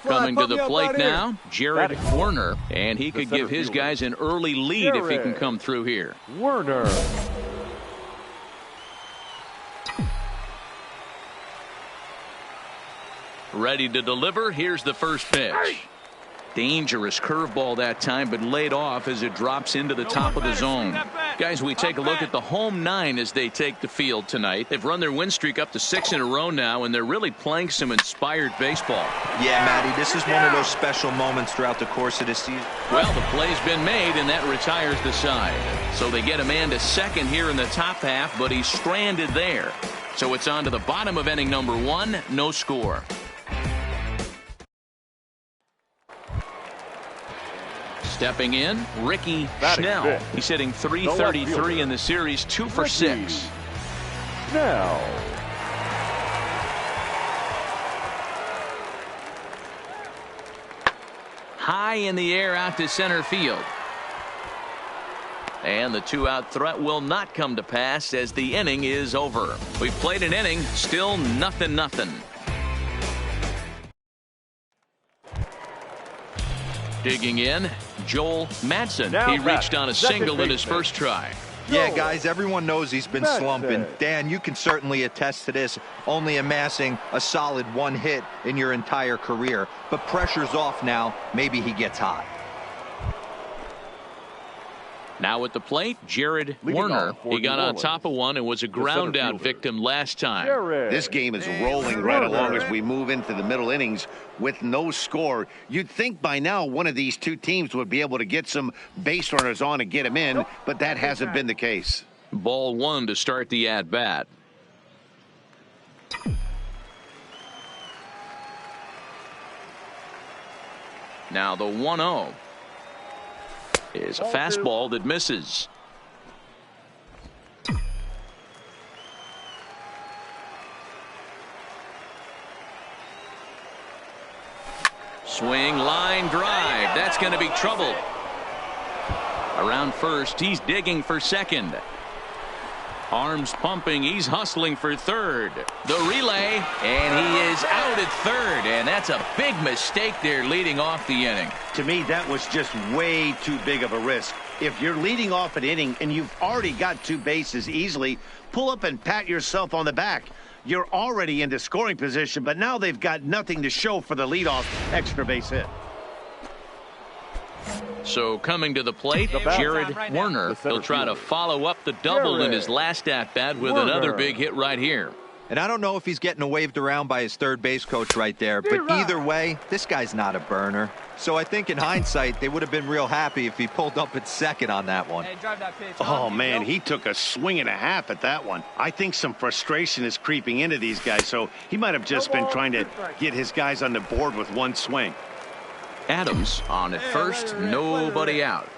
Coming to the plate now, Jared Werner, and he could give his guys an early lead if he can come through here. Werner. Ready to deliver. Here's the first pitch. Dangerous curveball that time, but laid off as it drops into the top of the zone. Guys, we take a look at the home 9 as they take the field tonight. They've run their win streak up to 6 in a row now, and they're really playing some inspired baseball. Yeah, Matty, this is one of those special moments throughout the course of the season. Well, the play's been made, and that retires the side. So they get a man to second here in the top half, but he's stranded there. So it's on to the bottom of inning number 1, no score. Stepping in, Ricky Snell. He's hitting .333 in the series, 2 for 6. Snell. High in the air out to center field. And the 2-out threat will not come to pass as the inning is over. We've played an inning, still 0-0. Digging in, Joel Madsen. He reached on a single in his first try. Yeah, guys, everyone knows he's been slumping. Dan, you can certainly attest to this, only amassing a solid 1 hit in your entire career. But pressure's off now. Maybe he gets hot. Now at the plate, Jared Werner. He got on top of one and was a ground out victim last time. This game is rolling right along as we move into the middle innings with no score. You'd think by now one of these 2 teams would be able to get some base runners on and get them in, but that hasn't been the case. Ball 1 to start the at-bat. Now the 1-0. Is a fastball that misses. Swing, line drive. That's going to be trouble. Around first, he's digging for second. Arms pumping, he's hustling for third. The relay, and he is out at third, and that's a big mistake there leading off the inning. To me, that was just way too big of a risk. If you're leading off an inning and you've already got 2 bases easily, pull up and pat yourself on the back. You're already into scoring position, but now they've got nothing to show for the leadoff extra base hit. So coming to the plate, Jared Werner. He'll try to follow up the double in his last at-bat with another big hit right here. And I don't know if he's getting waved around by his third base coach right there, but either way, this guy's not a burner. So I think in hindsight, they would have been real happy if he pulled up at second on that one. Hey, drive that pitch. Oh, man, he took a swing and a half at that one. I think some frustration is creeping into these guys, so he might have just been trying to get his guys on the board with one swing. Adams on at first, nobody out.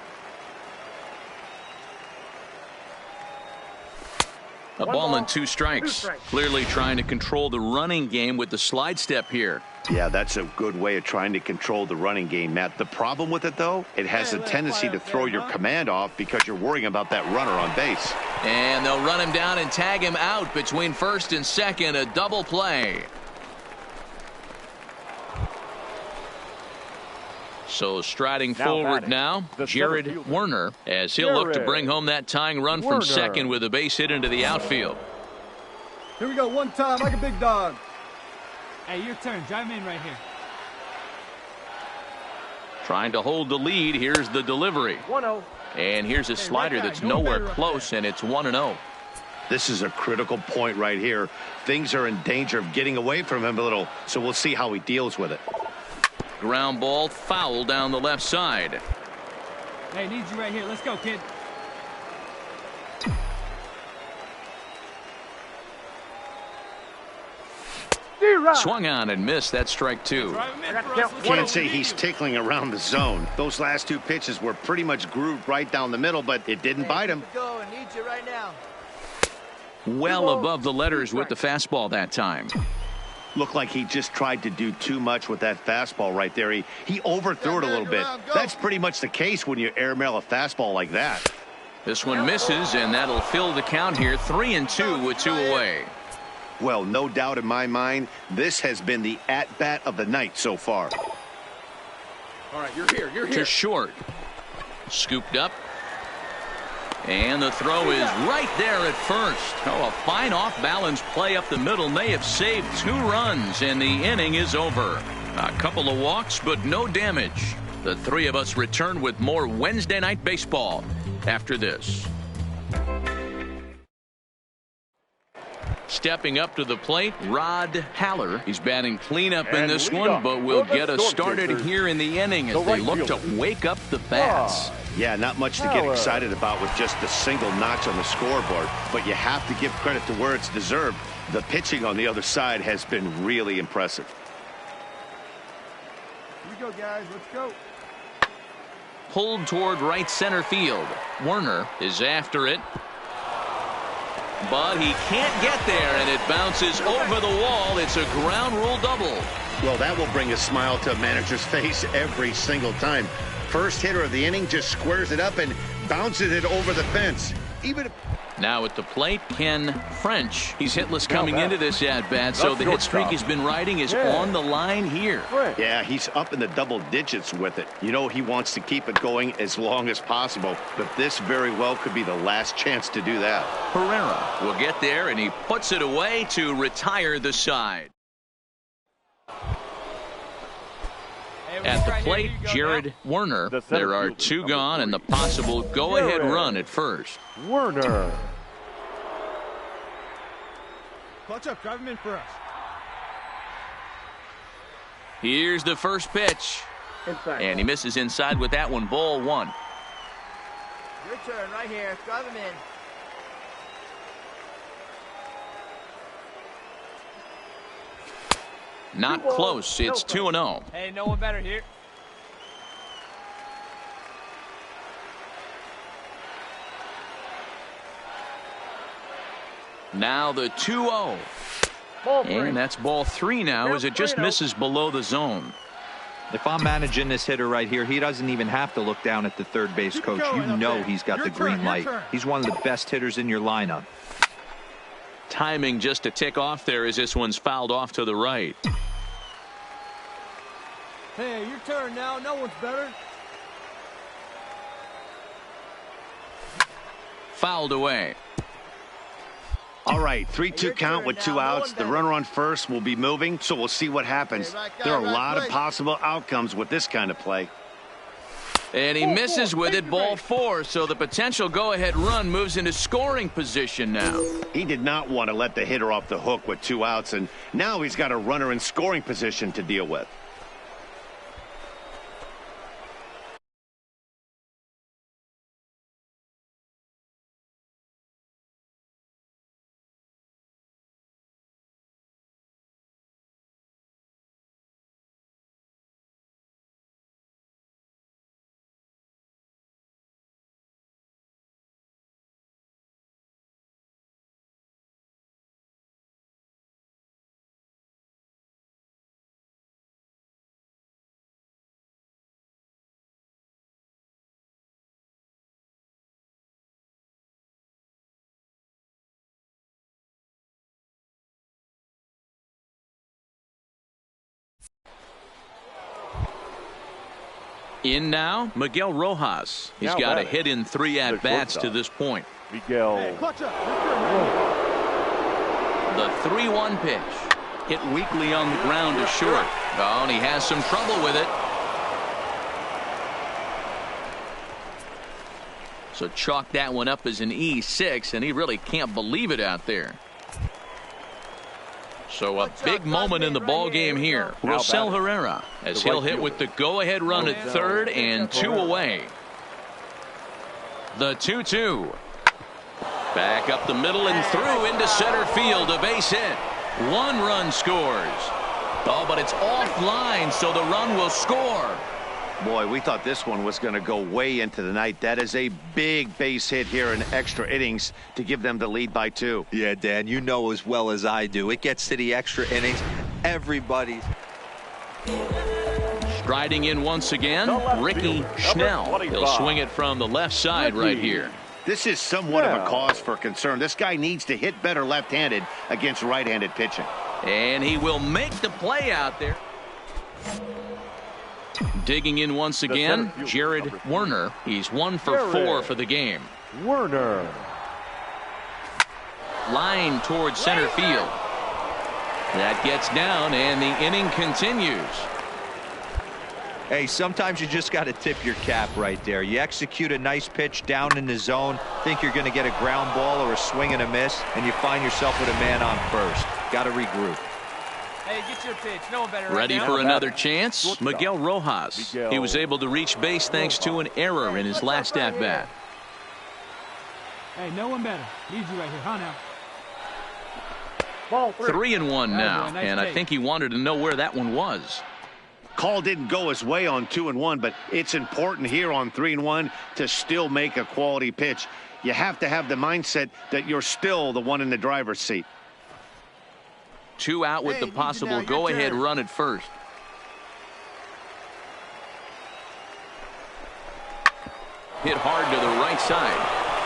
A ball and 2 strikes. Clearly trying to control the running game with the slide step here. Yeah, that's a good way of trying to control the running game, Matt. The problem with it, though, it has a tendency to throw your command off because you're worrying about that runner on base. And they'll run him down and tag him out between first and second. A double play. So striding forward now, Jared Werner, as he'll look to bring home that tying run from second with a base hit into the outfield. Here we go, one time like a big dog. Hey, your turn. Drive him in right here. Trying to hold the lead. Here's the delivery. 1-0. And here's a slider that's nowhere close, and it's 1-0. This is a critical point right here. Things are in danger of getting away from him a little, so we'll see how he deals with it. Ground ball foul down the left side. Hey, need you right here. Let's go, kid. Swung on and missed. That strike 2. Can't say he's tickling around the zone. Those last 2 pitches were pretty much grooved right down the middle, but it didn't bite him. Go and need you right now. Well above the letters with the fastball that time. Looked like he just tried to do too much with that fastball right there. He overthrew it a little bit. That's pretty much the case when you airmail a fastball like that. This one misses, and that'll fill the count here. 3-2 with 2 away. Well, no doubt in my mind, this has been the at-bat of the night so far. All right, you're here. To short. Scooped up. And the throw is right there at first. Oh, a fine off-balance play up the middle may have saved 2 runs, and the inning is over. A couple of walks, but no damage. The 3 of us return with more Wednesday Night Baseball after this. Stepping up to the plate, Rod Haller. He's batting cleanup in this one, but will get us started here in the inning as they look to wake up the bats. Yeah, not much to get excited about with just a single notch on the scoreboard, but you have to give credit to where it's deserved. The pitching on the other side has been really impressive. Here we go, guys. Let's go. Pulled toward right center field. Werner is after it. But he can't get there, and it bounces over the wall. It's a ground rule double. Well, that will bring a smile to a manager's face every single time. First hitter of the inning just squares it up and bounces it over the fence. Now at the plate, Ken French. He's hitless coming into this at-bat, so the hit streak he's been riding is on the line here. Yeah, he's up in the double digits with it. You know he wants to keep it going as long as possible, but this very well could be the last chance to do that. Herrera will get there, and he puts it away to retire the side. At the plate, Jared Werner. There are 2 gone and the possible go-ahead run at first. Werner. Clutch up. Drive him in for us. Here's the first pitch. And he misses inside with that one. Ball 1. Your turn right here. Drive him in. Not close. It's 2-0. Hey, no one better here. Now the 2-0. And that's ball 3 now as it just misses below the zone. If I'm managing this hitter right here, he doesn't even have to look down at the third base coach. You know he's got the green light. He's one of the best hitters in your lineup. Timing just to tick off there as this one's fouled off to the right. Hey, your turn now. No one's better. Fouled away. All right, 3-2 count with 2 outs. The runner on first will be moving, so we'll see what happens. There are a lot of possible outcomes with this kind of play. And he misses with it, ball 4, so the potential go-ahead run moves into scoring position now. He did not want to let the hitter off the hook with 2 outs, and now he's got a runner in scoring position to deal with. In now, Miguel Rojas. He's got a hit in 3 at-bats to this point. Miguel. Hey, clutch up. The 3-1 pitch. Hit weakly on the ground to short. Oh, and he has some trouble with it. So chalk that one up as an E6, and he really can't believe it out there. So a big moment in the ball game here. Rosell Herrera, as he'll hit with the go-ahead run at third and 2 away. The 2-2. Back up the middle and through into center field. A base hit. 1 run scores. Oh, but it's offline, so the run will score. Boy, we thought this one was going to go way into the night. That is a big base hit here in extra innings to give them the lead by 2. Yeah, Dan, you know as well as I do. It gets to the extra innings. Everybody's striding in once again. Ricky Schnell. He'll swing it from the left side right here. This is somewhat of a cause for concern. This guy needs to hit better left-handed against right-handed pitching. And he will make the play out there. Digging in once again, Jared Werner. He's 1 for 4 for the game. Werner. Line towards center field. That gets down, and the inning continues. Hey, sometimes you just got to tip your cap right there. You execute a nice pitch down in the zone, think you're going to get a ground ball or a swing and a miss, and you find yourself with a man on first. Got to regroup. Hey, get your pitch. No one better. Ready for another chance? Miguel Rojas. He was able to reach base thanks to an error in his last at-bat. Hey, no one better. Need you right here, huh, now? 3-1 now, and I think he wanted to know where that one was. Call didn't go his way on 2-1, but it's important here on 3-1 to still make a quality pitch. You have to have the mindset that you're still the one in the driver's seat. 2 out with the possible go-ahead run at first. Hit hard to the right side.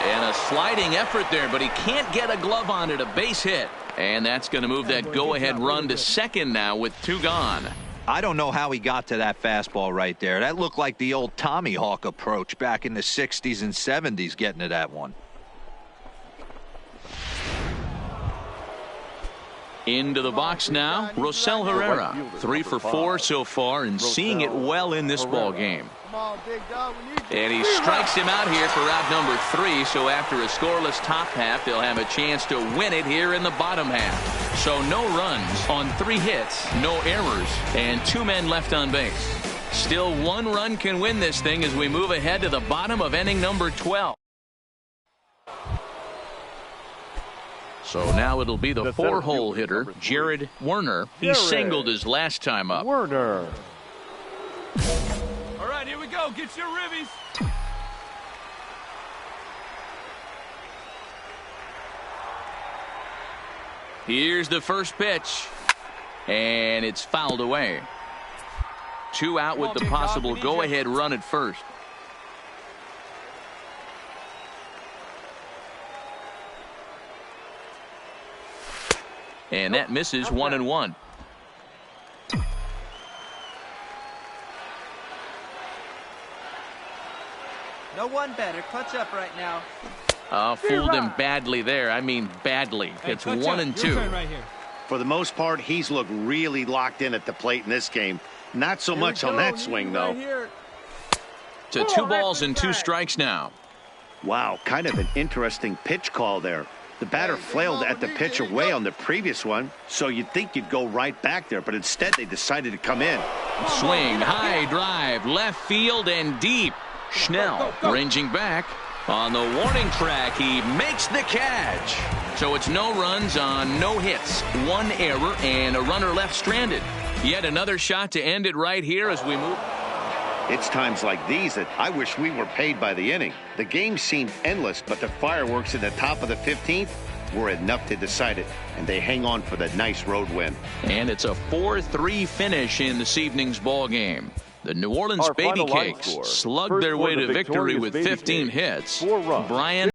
And a sliding effort there, but he can't get a glove on it. A base hit. And that's going to move that go-ahead run to second now with 2 gone. I don't know how he got to that fastball right there. That looked like the old Tommy Hawk approach back in the 60s and 70s getting to that one. Into the box now, Rosell Herrera. 3 for 4 so far and seeing it well in this ball game. And he strikes him out here for out number 3. So after a scoreless top half, they'll have a chance to win it here in the bottom half. So no runs on 3 hits, no errors, and 2 men left on base. Still 1 run can win this thing as we move ahead to the bottom of inning number 12. So now it'll be the 4-hole hitter, Jared Werner. He singled his last time up. Werner. All right, here we go. Get your ribbies. Here's the first pitch. And it's fouled away. 2 out with the possible go-ahead run at first. And that misses 1-1. No one better. Clutch up right now. Fooled him badly there. I mean badly. It's 1-2. Right here. For the most part, he's looked really locked in at the plate in this game. Not so much on that swing, though. To 2 balls and 2 strikes now. Wow, kind of an interesting pitch call there. The batter flailed at the pitch away on the previous one, so you'd think you'd go right back there, but instead they decided to come in. Swing, high drive, left field and deep. Schnell ranging back. On the warning track, he makes the catch. So it's no runs on no hits, 1 error, and a runner left stranded. Yet another shot to end it right here as we move. It's times like these that I wish we were paid by the inning. The game seemed endless, but the fireworks in the top of the 15th were enough to decide it, and they hang on for the nice road win. And it's a 4-3 finish in this evening's ball game. The New Orleans Our Baby final line Cakes score. slugged First their for way the to victory victorious with Baby 15 Cakes. hits. 4 runs. Brian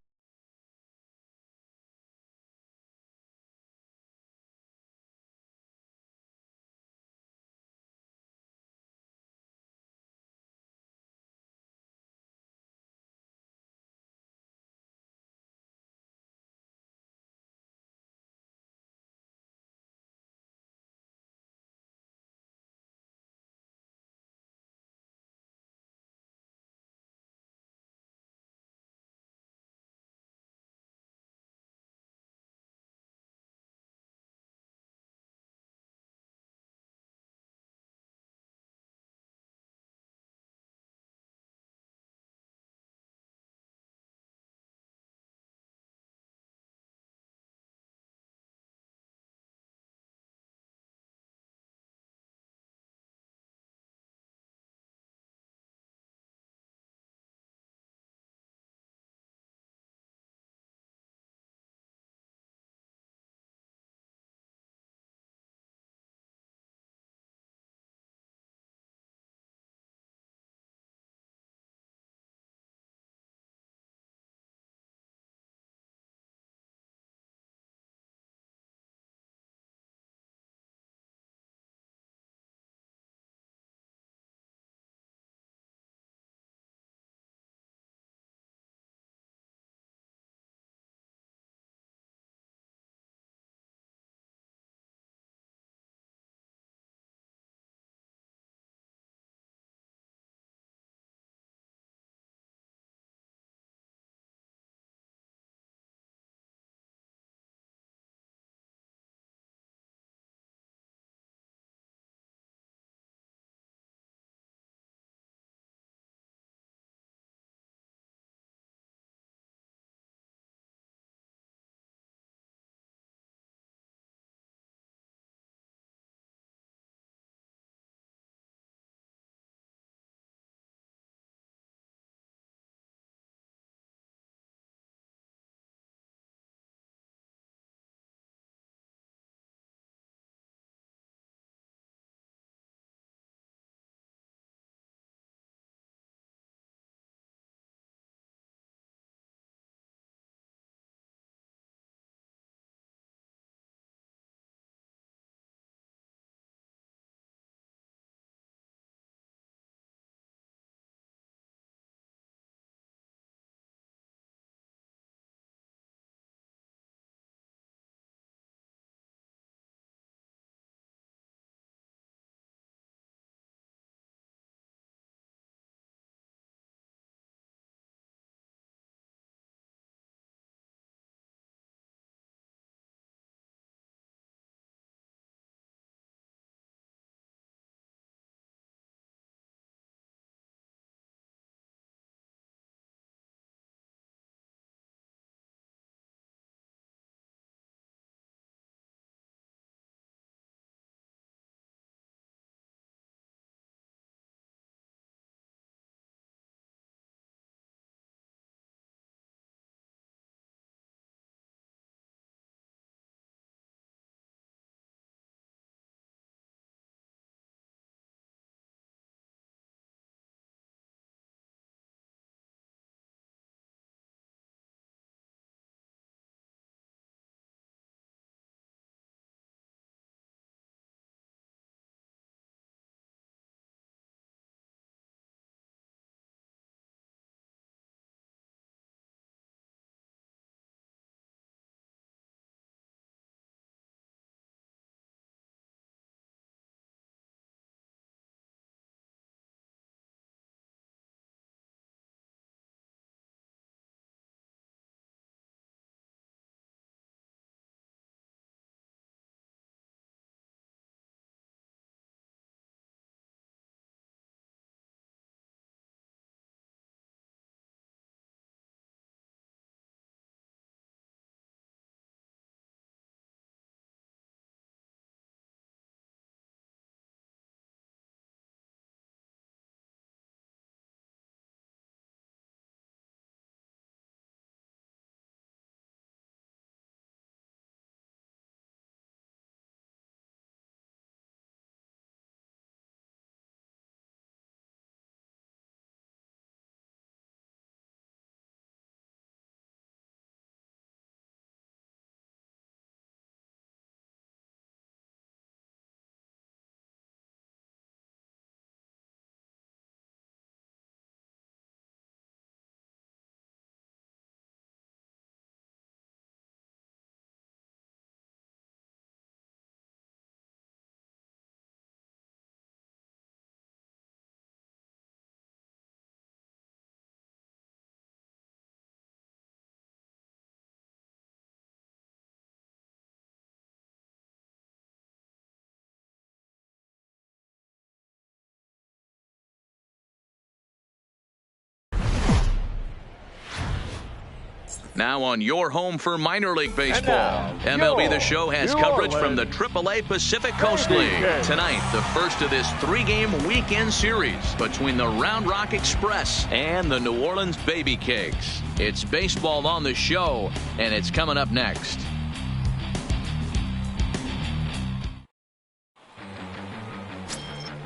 Now on your home for minor league baseball. MLB The Show has coverage from the AAA Pacific Coast League. Tonight, the first of this 3-game weekend series between the Round Rock Express and the New Orleans Baby Cakes. It's baseball on the show, and it's coming up next.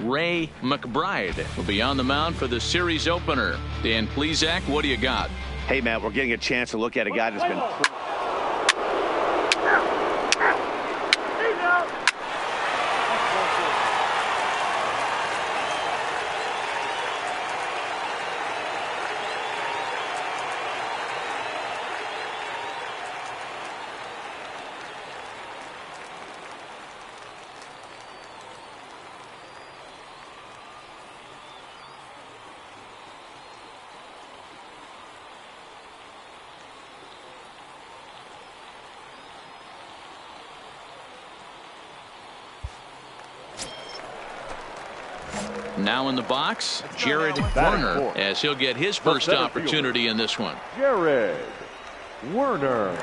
Ray McBride will be on the mound for the series opener. Dan Plesac, what do you got? Hey, Matt, we're getting a chance to look at a guy that's been... Now in the box, Jared Werner, as he'll get his first opportunity in this one. Jared Werner.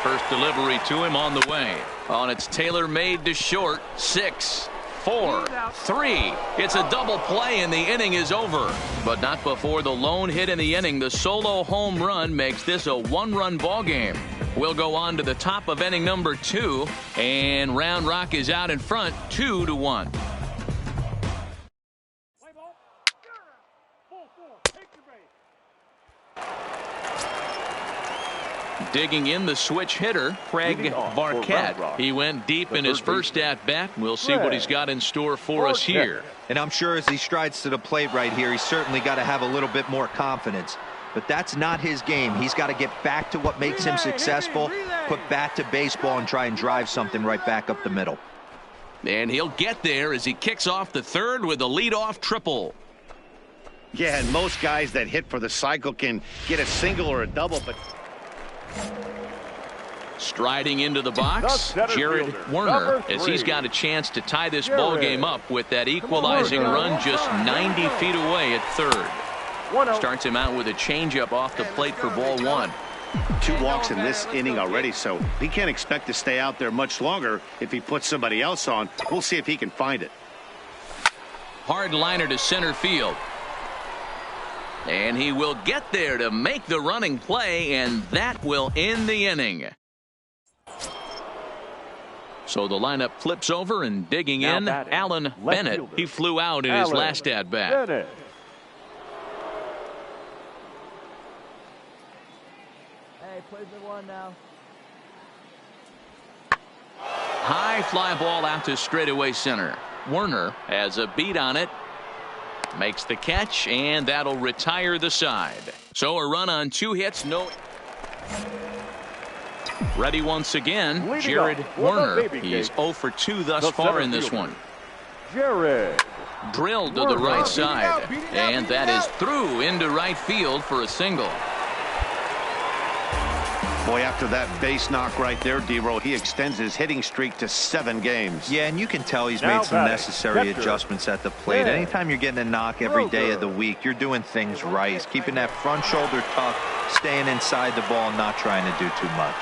First delivery to him on the way. On its tailor-made to short. 6, 4, 3. It's a double play and the inning is over. But not before the lone hit in the inning. The solo home run makes this a 1-run ball game. We'll go on to the top of inning number 2, and Round Rock is out in front 2-1. Digging in the switch hitter, Craig Barquette. He went deep in his first at-bat. We'll see what he's got in store for us here. And I'm sure as he strides to the plate right here, he's certainly got to have a little bit more confidence. But that's not his game. He's got to get back to what makes him successful, put bat to baseball, and try and drive something right back up the middle. And he'll get there as he kicks off the third with a leadoff triple. Yeah, and most guys that hit for the cycle can get a single or a double, but... Striding into the box, Jared Werner, as he's got a chance to tie this ball game up with that equalizing run just 90 feet away at third. Starts him out with a changeup off the plate for ball 1. 2 walks in this inning already, so he can't expect to stay out there much longer if he puts somebody else on. We'll see if he can find it. Hard liner to center field. And he will get there to make the running play, and that will end the inning. So the lineup flips over, and digging in, Alan Bennett. He flew out in his last at-bat. Hey, plays the 1 now. High fly ball out to straightaway center. Werner has a beat on it. Makes the catch, and that'll retire the side. So a run on 2 hits, no. Ready once again, Jared Werner. He's 0 for 2 thus far in this one. Jared. Drilled to the right side, and that is through into right field for a single. Boy, after that base knock right there, D-Row, he extends his hitting streak to 7 games. Yeah, and you can tell he's made some necessary adjustments at the plate. Anytime you're getting a knock every day of the week, you're doing things right. He's keeping that front shoulder tucked, staying inside the ball, not trying to do too much.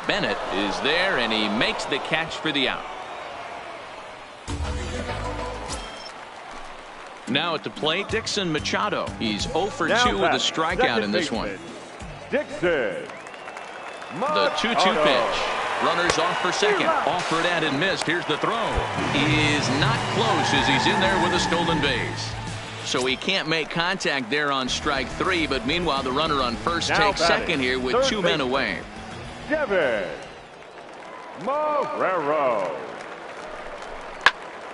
Bennett is there, and he makes the catch for the out. Now at the plate, Dixon Machado. He's 0 for 2 with a strikeout in this one. Dixon. The 2-2 pitch. Runners off for second. Offered at and missed. Here's the throw. He is not close as he's in there with a stolen base. So he can't make contact there on strike 3, but meanwhile the runner on first takes second here with 2 men away. Devin Marrero.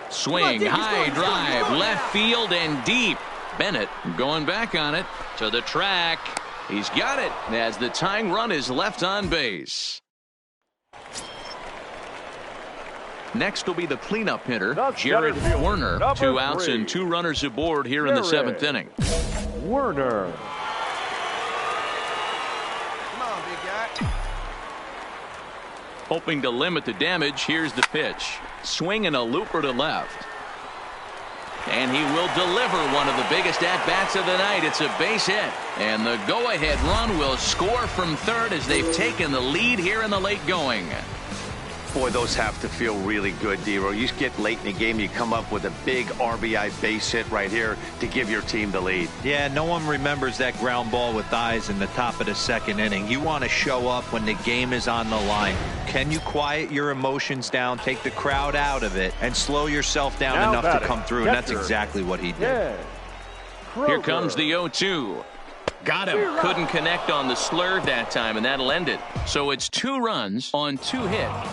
Swing, high drive, left field and deep. Bennett going back on it to the track. He's got it as the tying run is left on base. Next will be the cleanup hitter, Jared Werner. 2 outs and 2 runners aboard here in the 7th inning. Werner. Come on, big guy. Hoping to limit the damage, here's the pitch. Swing and a looper to left. And he will deliver one of the biggest at-bats of the night. It's a base hit. And the go-ahead run will score from third as they've taken the lead here in the late going. Boy, those have to feel really good, D-Row. You get late in the game, you come up with a big RBI base hit right here to give your team the lead. Yeah, no one remembers that ground ball with eyes in the top of the second inning. You want to show up when the game is on the line. Can you quiet your emotions down, take the crowd out of it, and slow yourself down now enough to come through? And that's exactly what he did. Here comes the 0-2. Got him. Couldn't connect on the slurve that time, and that'll end it. So it's 2 runs on 2 hits.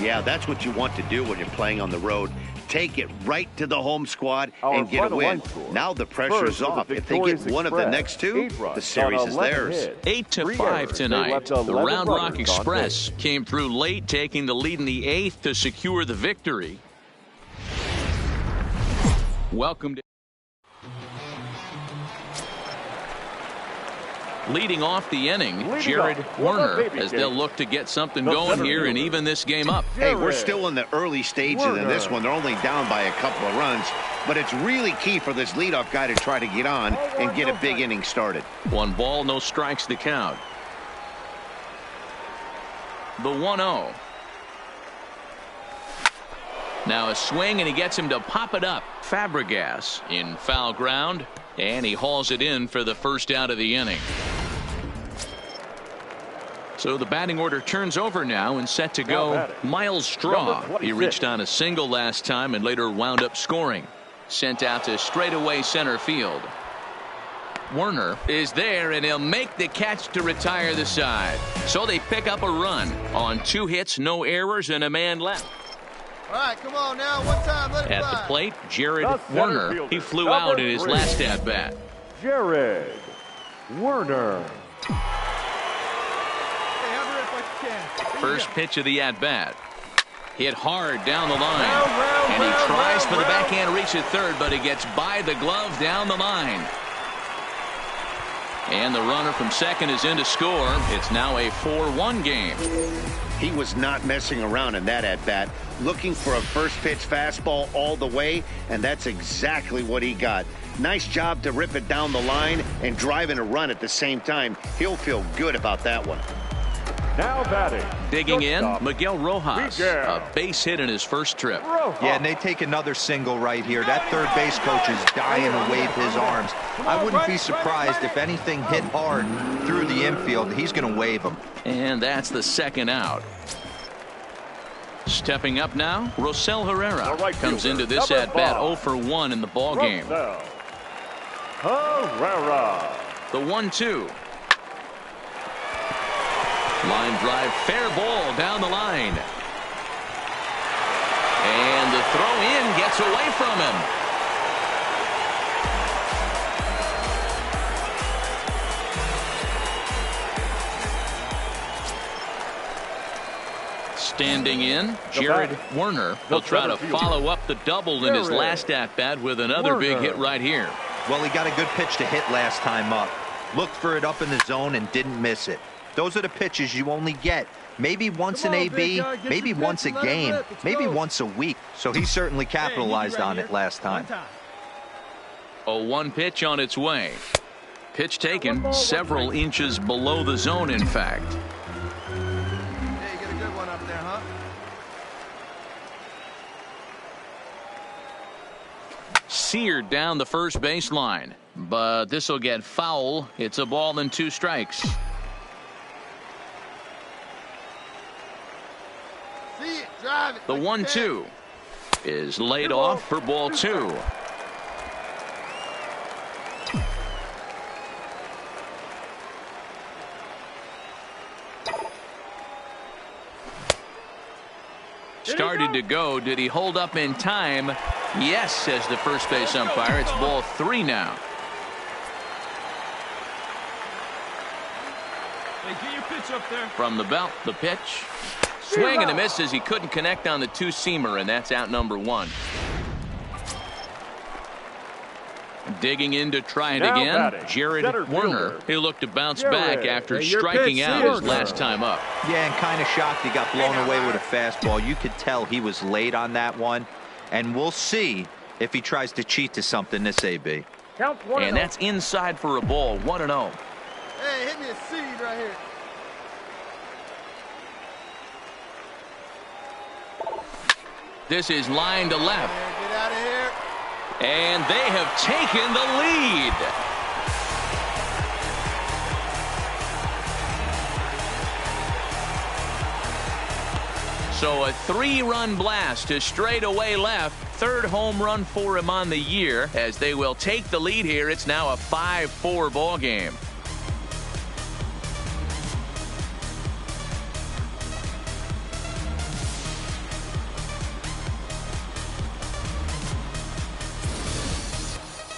Yeah, that's what you want to do when you're playing on the road. Take it right to the home squad and get a win. Now the pressure's off. If they get one of the next 2, the series is theirs. 8-5 tonight. The Round Rock Express came through late, taking the lead in the 8th to secure the victory. Welcome to leading off the inning, Jared Werner, as they'll look to get something going here and even this game up. Hey, we're still in the early stages of this one. They're only down by a couple of runs, but it's really key for this leadoff guy to try to get on and get a big inning started. 1 ball, no strikes to count. The 1-0. Now a swing, and he gets him to pop it up. Fabregas in foul ground, and he hauls it in for the first out of the inning. So the batting order turns over now and set to go. Miles Straw. He reached on a single last time and later wound up scoring. Sent out to straightaway center field. Werner is there, and he'll make the catch to retire the side. So they pick up a run on 2 hits, no errors, and a man left. All right, come on now. One time, let it At fly. the plate, Jared Werner. He flew out in his last at-bat. Jared Werner. First pitch of the at-bat. Hit hard down the line. And he tries for the backhand reach at third, but he gets by the glove down the line. And the runner from second is in to score. It's now a 4-1 game. He was not messing around in that at-bat, looking for a first pitch fastball all the way, and that's exactly what he got. Nice job to rip it down the line and drive in a run at the same time. He'll feel good about that one. Now batting. Digging in, Miguel Rojas. A base hit in his first trip. Yeah, and they take another single right here. That third base coach is dying to wave his arms. I wouldn't be surprised if anything hit hard through the infield. He's going to wave them. And that's the second out. Stepping up now, Rosell Herrera comes into this at-bat 0 for 1 in the ball game. Herrera. The 1-2. Line drive, fair ball down the line. And the throw in gets away from him. Standing in, Jared Werner. He'll try to follow up the double in his last at-bat with another big hit right here. Well, he got a good pitch to hit last time up. Looked for it up in the zone and didn't miss it. Those are the pitches you only get maybe once in AB, maybe once a game, maybe once a week. So he certainly capitalized on it last time. A 1 pitch on its way. Pitch taken several inches below the zone, in fact. Yeah, you get a good one up there, huh? Seared down the first baseline, but this will get foul. It's a ball and 2 strikes. The 1-2 is laid off for ball 2. Started to go. Did he hold up in time? Yes, says the first base umpire. It's ball 3 now. Hey, get your pitch up there. From the belt, the pitch. Swing and a miss as he couldn't connect on the 2-seamer, and that's out number 1. Digging in to try it again, Jared Werner. He looked to bounce back after striking out his last time up. Yeah, and kind of shocked he got blown away with a fastball. You could tell he was late on that one, and we'll see if he tries to cheat to something this AB. And that's inside for a ball, 1-0. Hey, hit me a seed right here. This is line to left. Get out of here. And they have taken the lead. So a 3-run blast to straightaway left. Third home run for him on the year. As they will take the lead here, it's now a 5-4 ball game.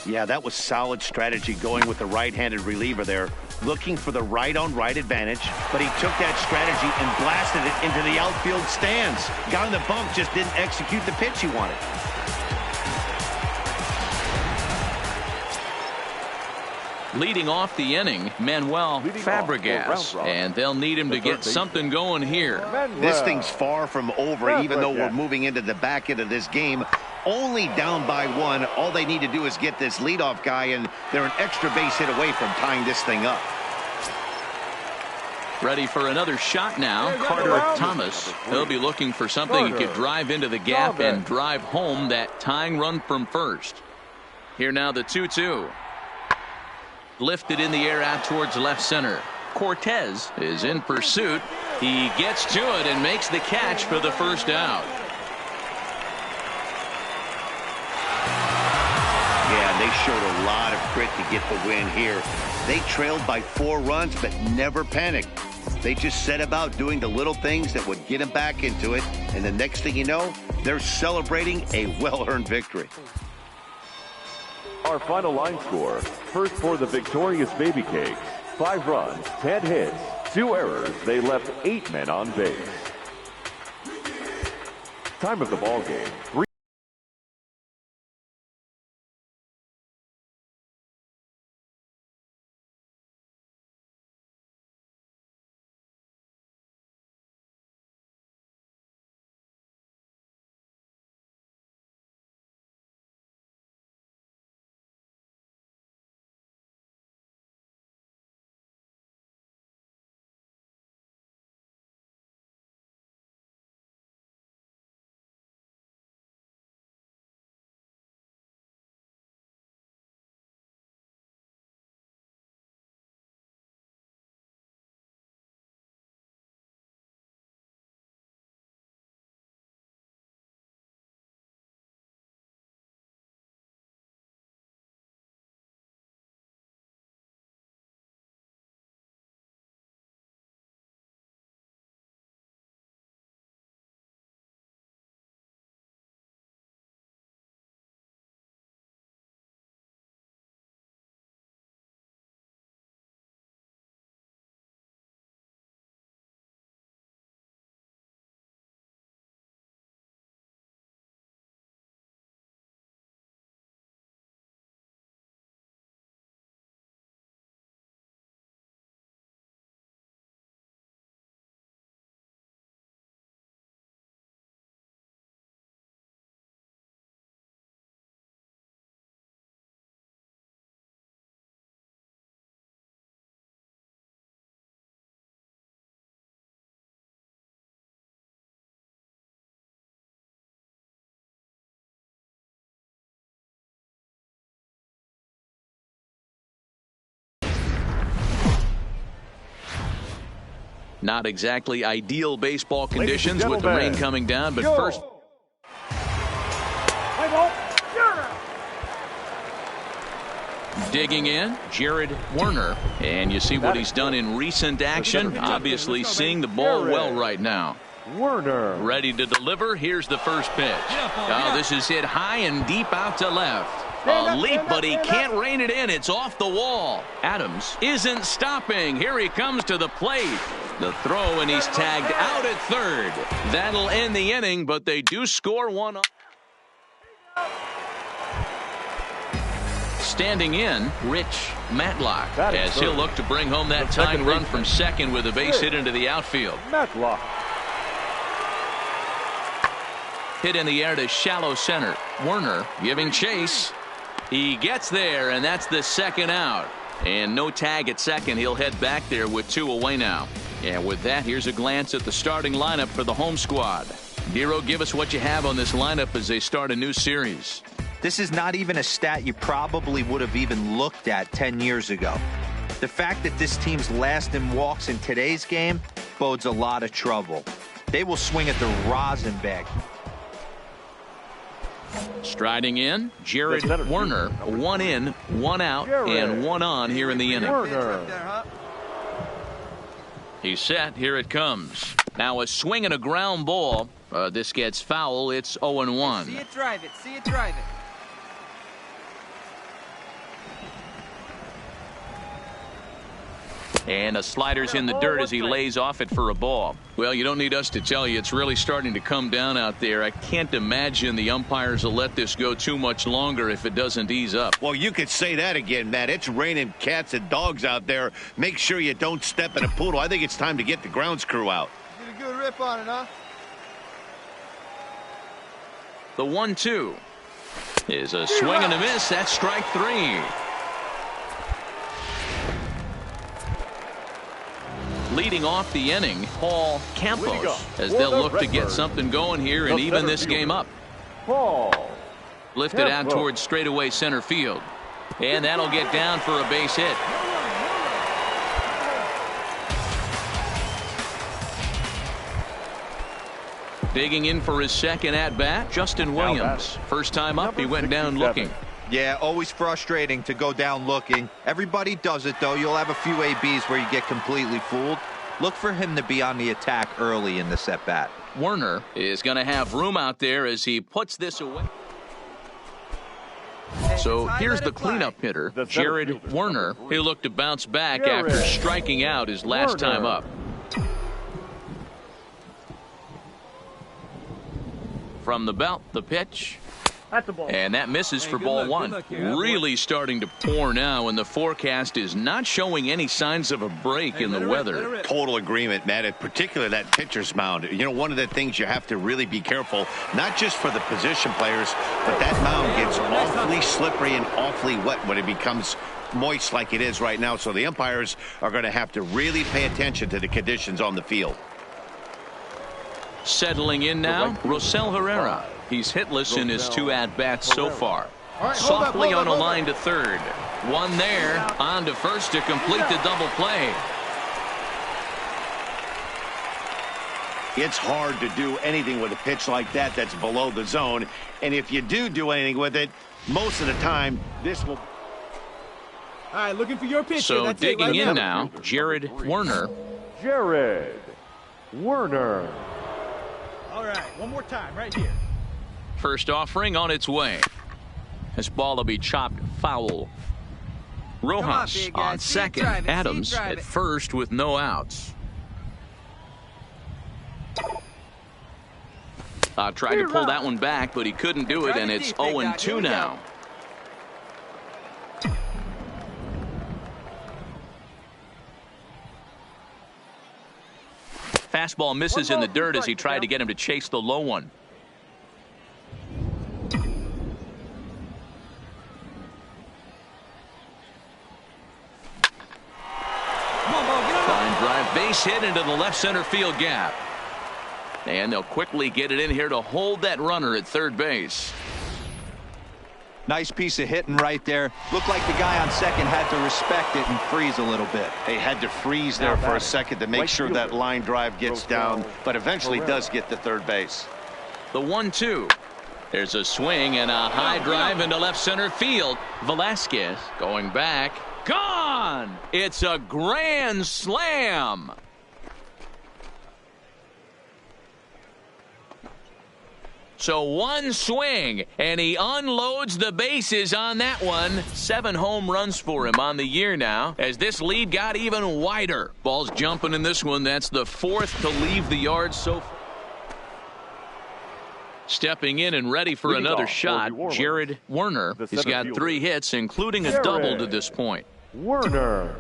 Yeah, that was solid strategy going with the right-handed reliever there, looking for the right-on-right advantage, but he took that strategy and blasted it into the outfield stands. Got in the bump, just didn't execute the pitch he wanted. Leading off the inning, Manuel Fabregas, and they'll need him to get something going here. This thing's far from over, even though we're moving into the back end of this game. Only down by 1. All they need to do is get this leadoff guy, and they're an extra base hit away from tying this thing up. Ready for another shot now, Carter Thomas. He'll be looking for something he could drive into the gap and drive home that tying run from first. Here now the 2-2. Lifted in the air out towards left center. Cortez is in pursuit. He gets to it and makes the catch for the first out. Yeah, they showed a lot of grit to get the win here. They trailed by 4 runs, but never panicked. They just set about doing the little things that would get them back into it. And the next thing you know, they're celebrating a well-earned victory. Our final line score. First for the victorious Baby Cakes. 5 runs, 10 hits, 2 errors. They left 8 men on base. Time of the ball game. 3. Not exactly ideal baseball conditions with the rain coming down, but first. Digging in, Jared Werner, and you see what he's done in recent action. Obviously seeing the ball well right now. Werner. Ready to deliver. Here's the first pitch. Oh, this is hit high and deep out to left. A leap, but he can't rein it in. It's off the wall. Adams isn't stopping. Here he comes to the plate. The throw, and he's tagged out at third. That'll end the inning, but they do score one. Standing in, Rich Matlock, as he'll look to bring home that tying run from second with a base hit into the outfield. Matlock. Hit in the air to shallow center. Werner giving chase. He gets there, and that's the second out. And no tag at second. He'll head back there with 2 away now. And with that, here's a glance at the starting lineup for the home squad. Nero, give us what you have on this lineup as they start a new series. This is not even a stat you probably would have even looked at 10 years ago. The fact that this team's last in walks in today's game bodes a lot of trouble. They will swing at the rosin bag. Striding in, Jared Werner. 1 in, 1 out, and 1 on here in the inning. He's set. Here it comes. Now a swing and a ground ball. This gets foul. It's 0-1. See it, drive it. See it, drive it. And a slider's in the dirt as he lays off it for a ball. Well, you don't need us to tell you it's really starting to come down out there. I can't imagine the umpires will let this go too much longer if it doesn't ease up. Well, you could say that again, Matt. It's raining cats and dogs out there. Make sure you don't step in a poodle. I think it's time to get the grounds crew out. Get a good rip on it, huh? The 1-2 is a swing and a miss. That's strike 3. Leading off the inning, Paul Campos, as they'll look to get something going here and even this game up. Lifted out towards straightaway center field. And that'll get down for a base hit. Digging in for his second at-bat, Justin Williams. First time up, he went down looking. Yeah, always frustrating to go down looking. Everybody does it, though. You'll have a few ABs where you get completely fooled. Look for him to be on the attack early in this at-bat. Werner is going to have room out there as he puts this away. So here's the cleanup hitter, Jared Werner. He'll look to bounce back after striking out his last time up. From the belt, the pitch. And that misses for ball 1. Really starting to pour now, and the forecast is not showing any signs of a break in the weather. Total agreement, Matt, and particularly that pitcher's mound. You know, one of the things you have to really be careful, not just for the position players, but that mound gets awfully slippery and awfully wet when it becomes moist like it is right now. So the umpires are going to have to really pay attention to the conditions on the field. Settling in now, Rosell Herrera. He's hitless in his 2 at-bats so far. Softly on a line to third. One there, on to first to complete the double play. It's hard to do anything with a pitch like that that's below the zone. And if you do anything with it, most of the time, this will... All right, looking for your pitch. So digging in now, Jared Werner. Jared Werner. All right, one more time right here. First offering on its way. This ball will be chopped foul. Rojas on second. Adams at first with no outs. Tried to pull that one back, but he couldn't do it, and it's 0-2 now. Fastball misses in the dirt as he tried to get him to chase the low one. Line drive, base hit into the left center field gap. And they'll quickly get it in here to hold that runner at third base. Nice piece of hitting right there. Looked like the guy on second had to respect it and freeze a little bit. They had to freeze there for a second to make sure that line drive gets down, but eventually does get to third base. The 1-2. There's a swing and a high drive into left center field. Velasquez going back. Gone! It's a grand slam. So one swing, and he unloads the bases on that one. 7 home runs for him on the year now, as this lead got even wider. Ball's jumping in this one. That's the 4th to leave the yard so far. Stepping in and ready for another shot, Jared Werner. He's got 3 hits, including a double to this point. Werner.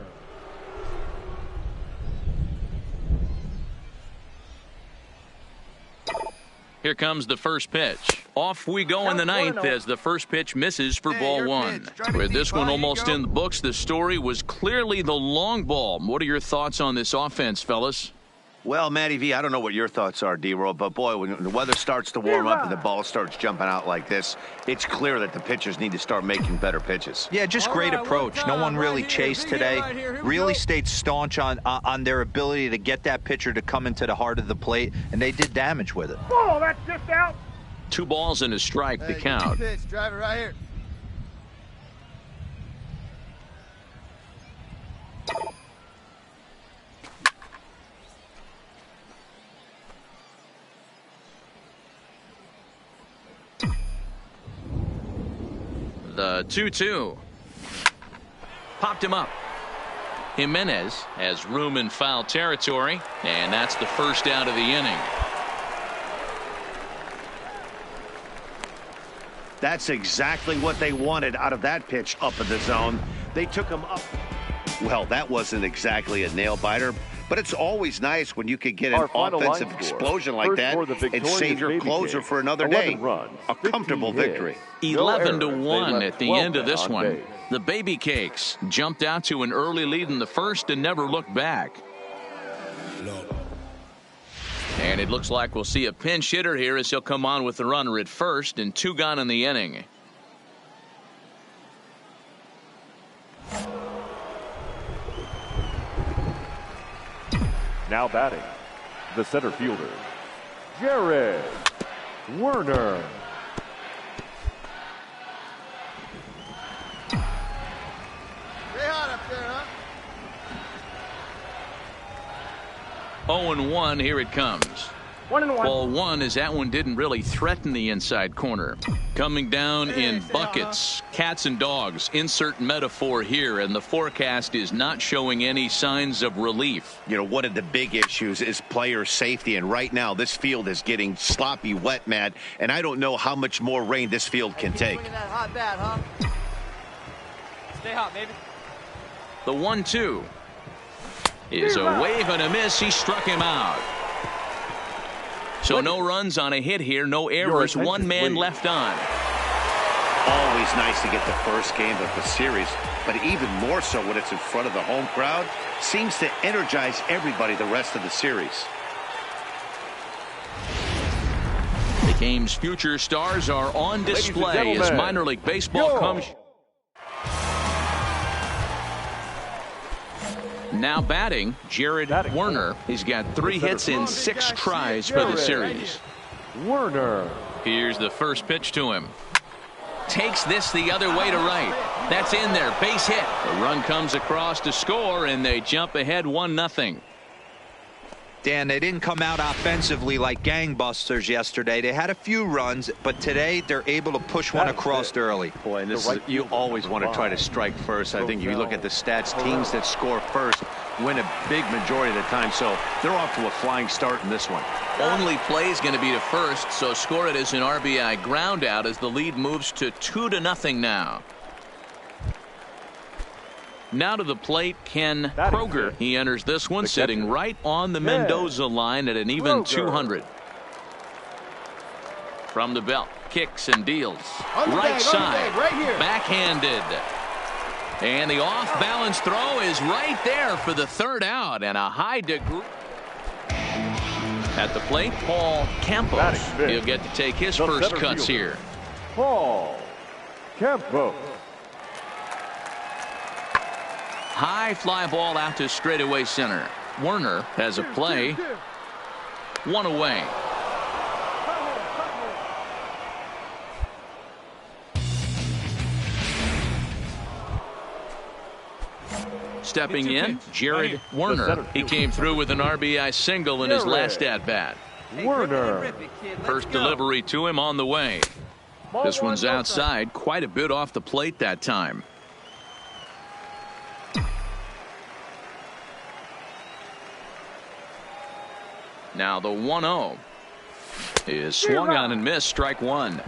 Here comes the first pitch. Off we go in the ninth as the first pitch misses for ball one. With this one almost in the books, the story was clearly the long ball. What are your thoughts on this offense, fellas? Well, Matty V, I don't know what your thoughts are, D-Roll, but boy, when the weather starts to warm up and the ball starts jumping out like this, it's clear that the pitchers need to start making better pitches. Yeah, just great approach. No one really chased today. Really stayed staunch on their ability to get that pitcher to come into the heart of the plate, and they did damage with it. Oh, that's just out. 2 balls and a strike to count. Pitch, drive it right here. The 2-2. Popped him up. Jimenez has room in foul territory, and that's the first out of the inning. That's exactly what they wanted out of that pitch up in the zone. They took him up. Well, that wasn't exactly a nail-biter, but it's always nice when you can get an offensive explosion like that and save your closer for another day. A comfortable victory. 11-1 at the end of this one. The Baby Cakes jumped out to an early lead in the first and never looked back. And it looks like we'll see a pinch hitter here as he'll come on with the runner at first, and 2 gone in the inning. Now batting, the center fielder, Jared Werner. Stay hot up there, huh? 0-1, here it comes. 1-1. Ball one, as that one didn't really threaten the inside corner. Coming down in buckets, cats and dogs, insert metaphor here, and the forecast is not showing any signs of relief. You know, one of the big issues is player safety, and right now this field is getting sloppy wet, Matt, and I don't know how much more rain this field can take. That hot bat, huh? Stay hot, baby. The 1-2 is a wave and a miss. He struck him out. So no runs on a hit here, no errors, 1 man left on. Always nice to get the first game of the series, but even more so when it's in front of the home crowd. Seems to energize everybody the rest of the series. The game's future stars are on display as minor league baseball comes. Now batting, Jared Werner. He's got 3 hits in 6 tries for the series. Werner. Here's the first pitch to him. Takes this the other way to right. That's in there. Base hit. The run comes across to score, and they jump ahead 1-0. Dan, they didn't come out offensively like gangbusters yesterday. They had a few runs, but today they're able to push one across early. Boy, and this is, you always want to try to strike first. I think if you look at the stats, teams that score first win a big majority of the time, so they're off to a flying start in this one. Only play is going to be to first, so score it as an RBI ground out as the lead moves to 2-0 now. Now to the plate, Ken Kroger. He enters this one sitting right on the Mendoza line at an even 200. From the belt, kicks and deals. Right side, backhanded. And the off-balance throw is right there for the 3rd out, and a high degree. At the plate, Paul Campos. He'll get to take his first cuts here. Paul Campos. High fly ball out to straightaway center. Werner has a play. 1 away. Stepping in, Jared Werner. He came through with an RBI single in his last at-bat. Werner. First delivery to him on the way. This one's outside, quite a bit off the plate that time. Now the 1-0 is swung on and missed, strike 1.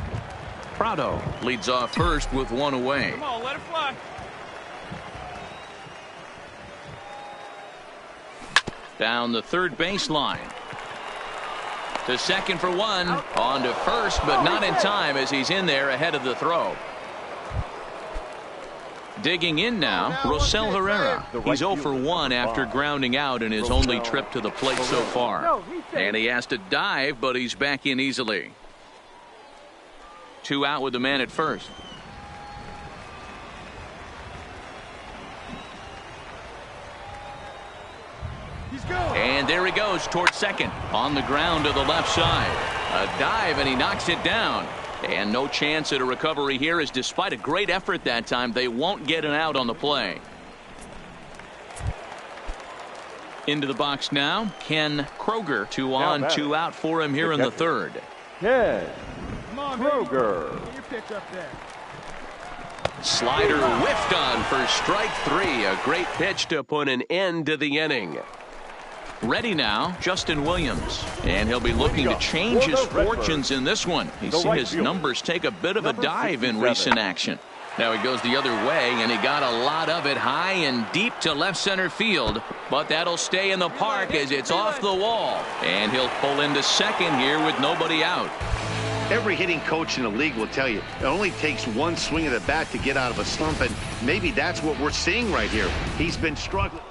Prado leads off first with 1 away. Come on, let it fly. Down the third baseline. To second for one. On to first, but not in time as he's in there ahead of the throw. Digging in now, Rosell Herrera. He's 0 for 1 after grounding out in his only trip to the plate so far. And he has to dive, but he's back in easily. 2 out with the man at first. And there he goes towards second. On the ground to the left side. A dive, and he knocks it down. And no chance at a recovery here, as despite a great effort that time, they won't get an out on the play. Into the box now, Ken Kroger. 2 on, 2 out for him here in the third. Ken Kroger. Your pitch up there. Slider whiffed on for strike 3. A great pitch to put an end to the inning. Ready now, Justin Williams. And he'll be looking to change his fortunes in this one. He's seen his numbers take a bit of a dive in recent action. Now he goes the other way, and he got a lot of it high and deep to left center field. But that'll stay in the park as it's off the wall. And he'll pull into second here with nobody out. Every hitting coach in the league will tell you it only takes one swing of the bat to get out of a slump, and maybe that's what we're seeing right here. He's been struggling.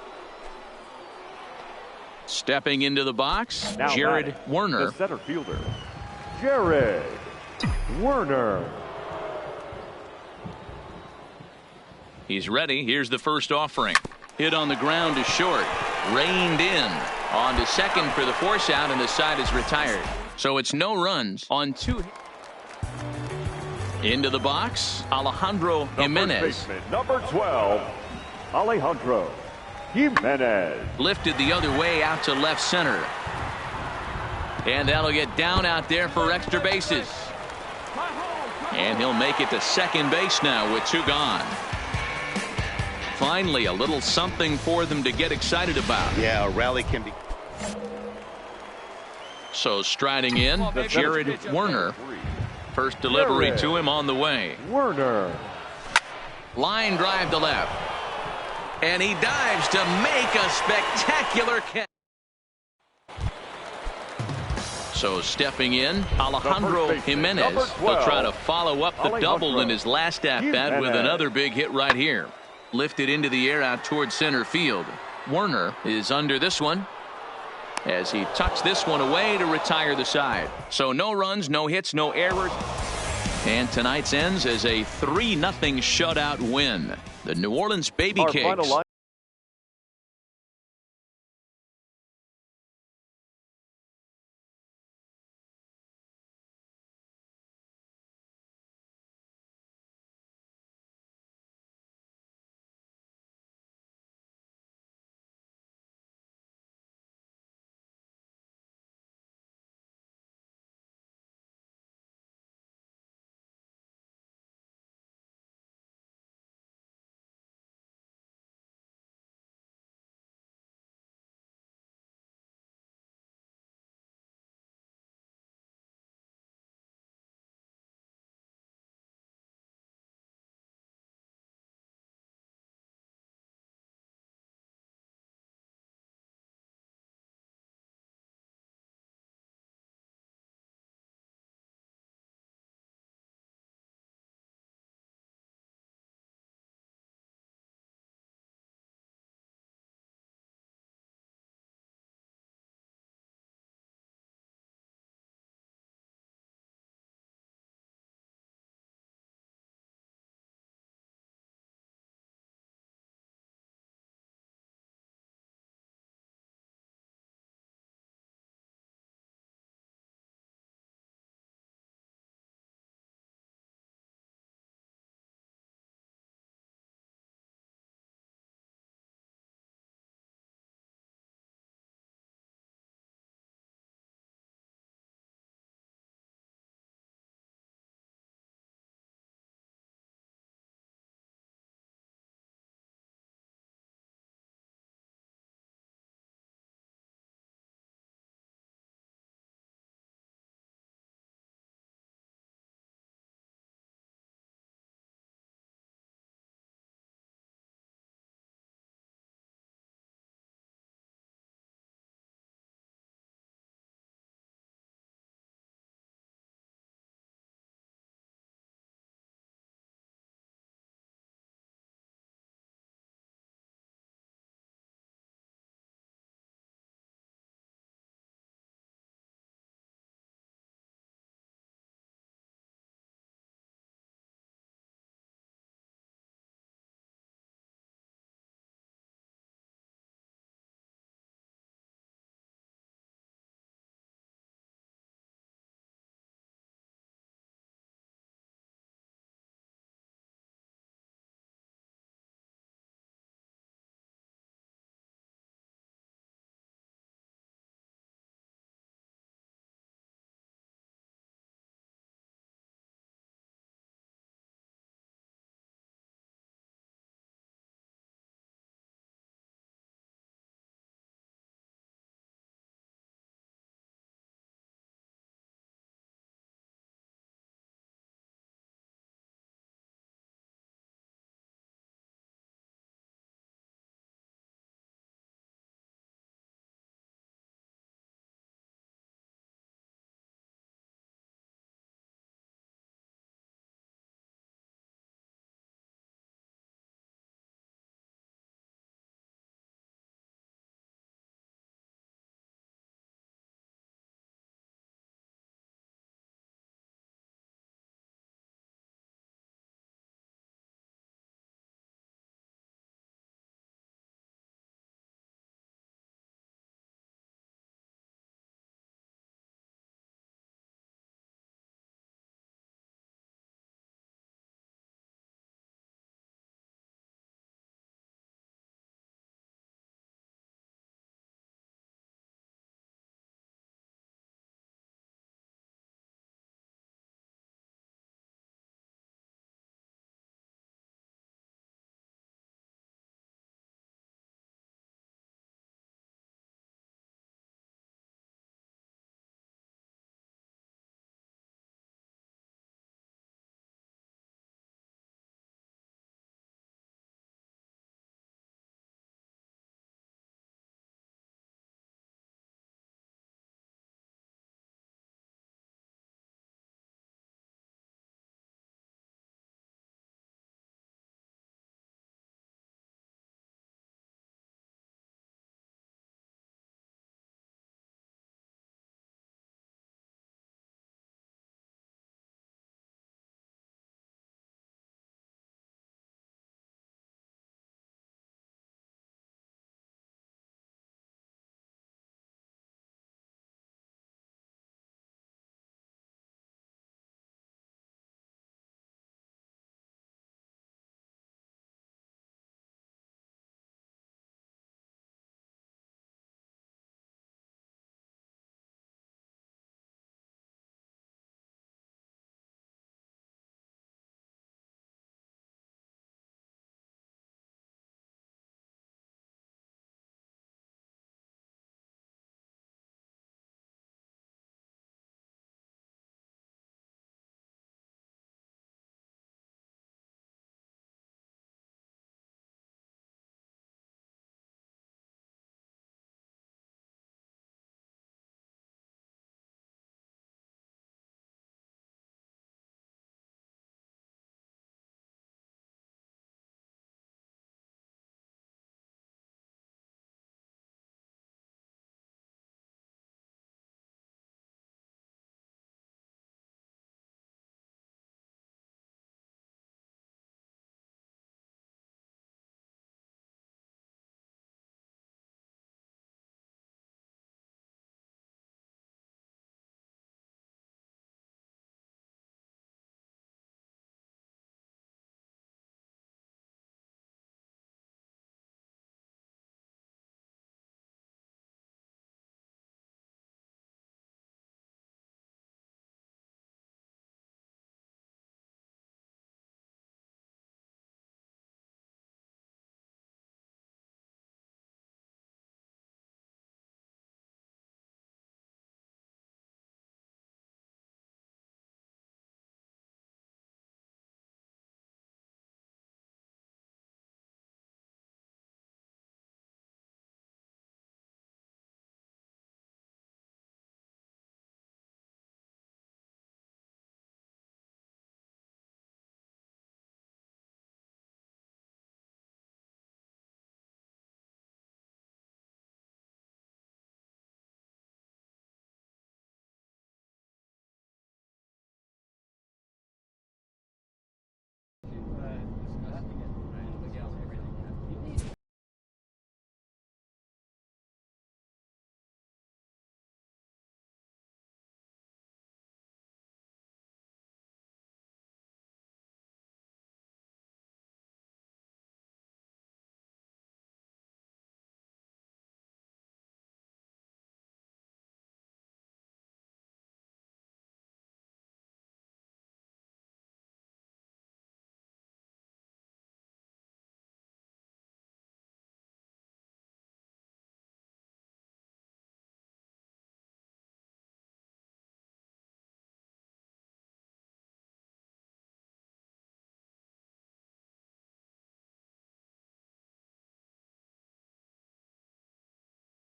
Stepping into the box, Now Jared batting, Werner. the center fielder, Jared Werner. He's ready. Here's the first offering. Hit on the ground to short. Reined in. On to second for the force out, and the side is retired. So it's no runs on 2. Into the box, Alejandro Jimenez. Number 12, Alejandro Jimenez. Lifted the other way out to left center. And that'll get down out there for extra bases. And he'll make it to second base now with 2 gone. Finally, a little something for them to get excited about. Yeah, a rally can be. So striding in, Jared Werner. First delivery to him on the way. Werner. Line drive to left. And he dives to make a spectacular catch. So stepping in, Alejandro Jimenez will try to follow up the double in his last at-bat with another big hit right here. Lifted into the air out towards center field. Werner is under this one as he tucks this one away to retire the side. So no runs, no hits, no errors. And tonight's ends as a 3-0 shutout win. The New Orleans Baby Cakes